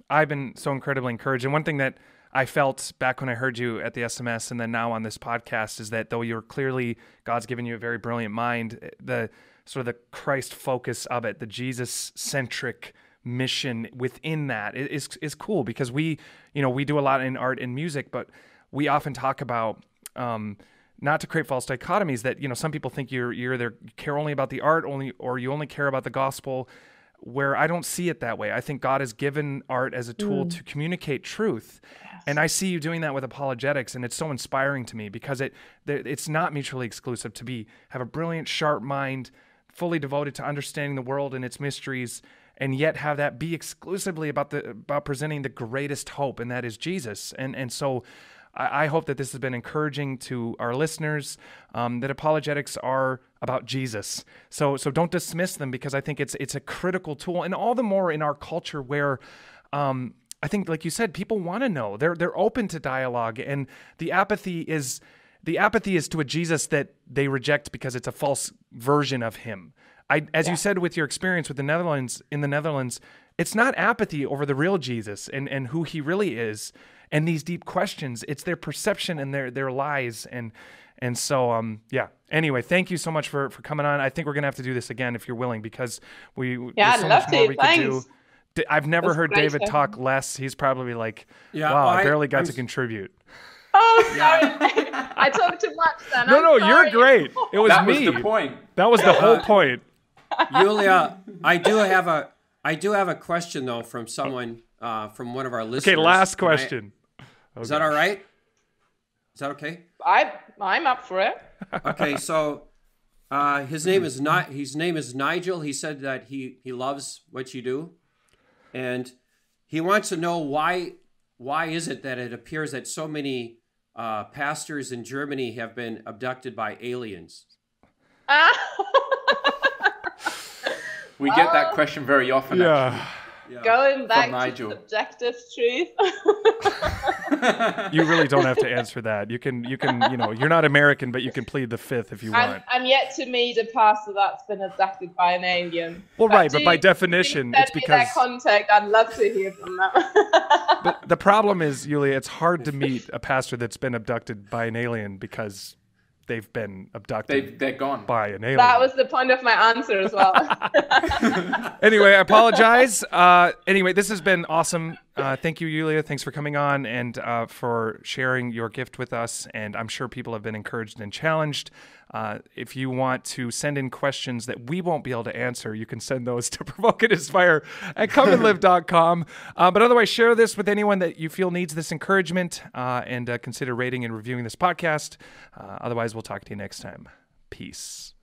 I've been so incredibly encouraged. And one thing that I felt back when I heard you at the SMS and then now on this podcast is that though you're clearly, God's given you a very brilliant mind, the sort of the Christ focus of it, the Jesus-centric mission within that is cool, because we do a lot in art and music, but we often talk about, not to create false dichotomies, that, some people think you either care only about the art or you only care about the gospel, where I don't see it that way. I think God has given art as a tool to communicate truth. Yes. And I see you doing that with apologetics, and it's so inspiring to me, because it's not mutually exclusive to have a brilliant, sharp mind, fully devoted to understanding the world and its mysteries, and yet have that be exclusively about presenting the greatest hope, and that is Jesus. And so I hope that this has been encouraging to our listeners, that apologetics are about Jesus. So don't dismiss them, because I think it's a critical tool, and all the more in our culture where I think, like you said, people want to know. They're open to dialogue, and the apathy is to a Jesus that they reject because it's a false version of him. You said with your experience with in the Netherlands, it's not apathy over the real Jesus and who he really is, and these deep questions. It's their perception and their lies. And so, Anyway, thank you so much for coming on. I think we're going to have to do this again if you're willing, because there's so much more we could do. I've never heard David talk less. He's probably like, wow, I barely got to contribute. Oh, sorry. I talked too much then. No, you're great. It was that me. That was the point. That was the whole point. Yulia, I do have a question though from someone, from one of our listeners. Okay, last question. Is that all right? Is that okay? I'm up for it. Okay, so his name is Nigel. He said that he loves what you do, and he wants to know why is it that it appears that so many pastors in Germany have been abducted by aliens? We get that question very often. Yeah. Going back to subjective truth. You really don't have to answer that. You can, you're not American, but you can plead the fifth if you want. I'm yet to meet a pastor that's been abducted by an alien. Well, but by definition, it's because their contact. I'd love to hear from them. But the problem is, Yulia, it's hard to meet a pastor that's been abducted by an alien, because they've been abducted. They're gone by an alien. That was the point of my answer as well. Anyway, I apologize. Anyway, this has been awesome. Thank you, Yulia. Thanks for coming on and for sharing your gift with us. And I'm sure people have been encouraged and challenged. If you want to send in questions that we won't be able to answer, you can send those to provokeandinspire@comeandlive.com. But otherwise, share this with anyone that you feel needs this encouragement, and consider rating and reviewing this podcast. Otherwise, we'll talk to you next time. Peace.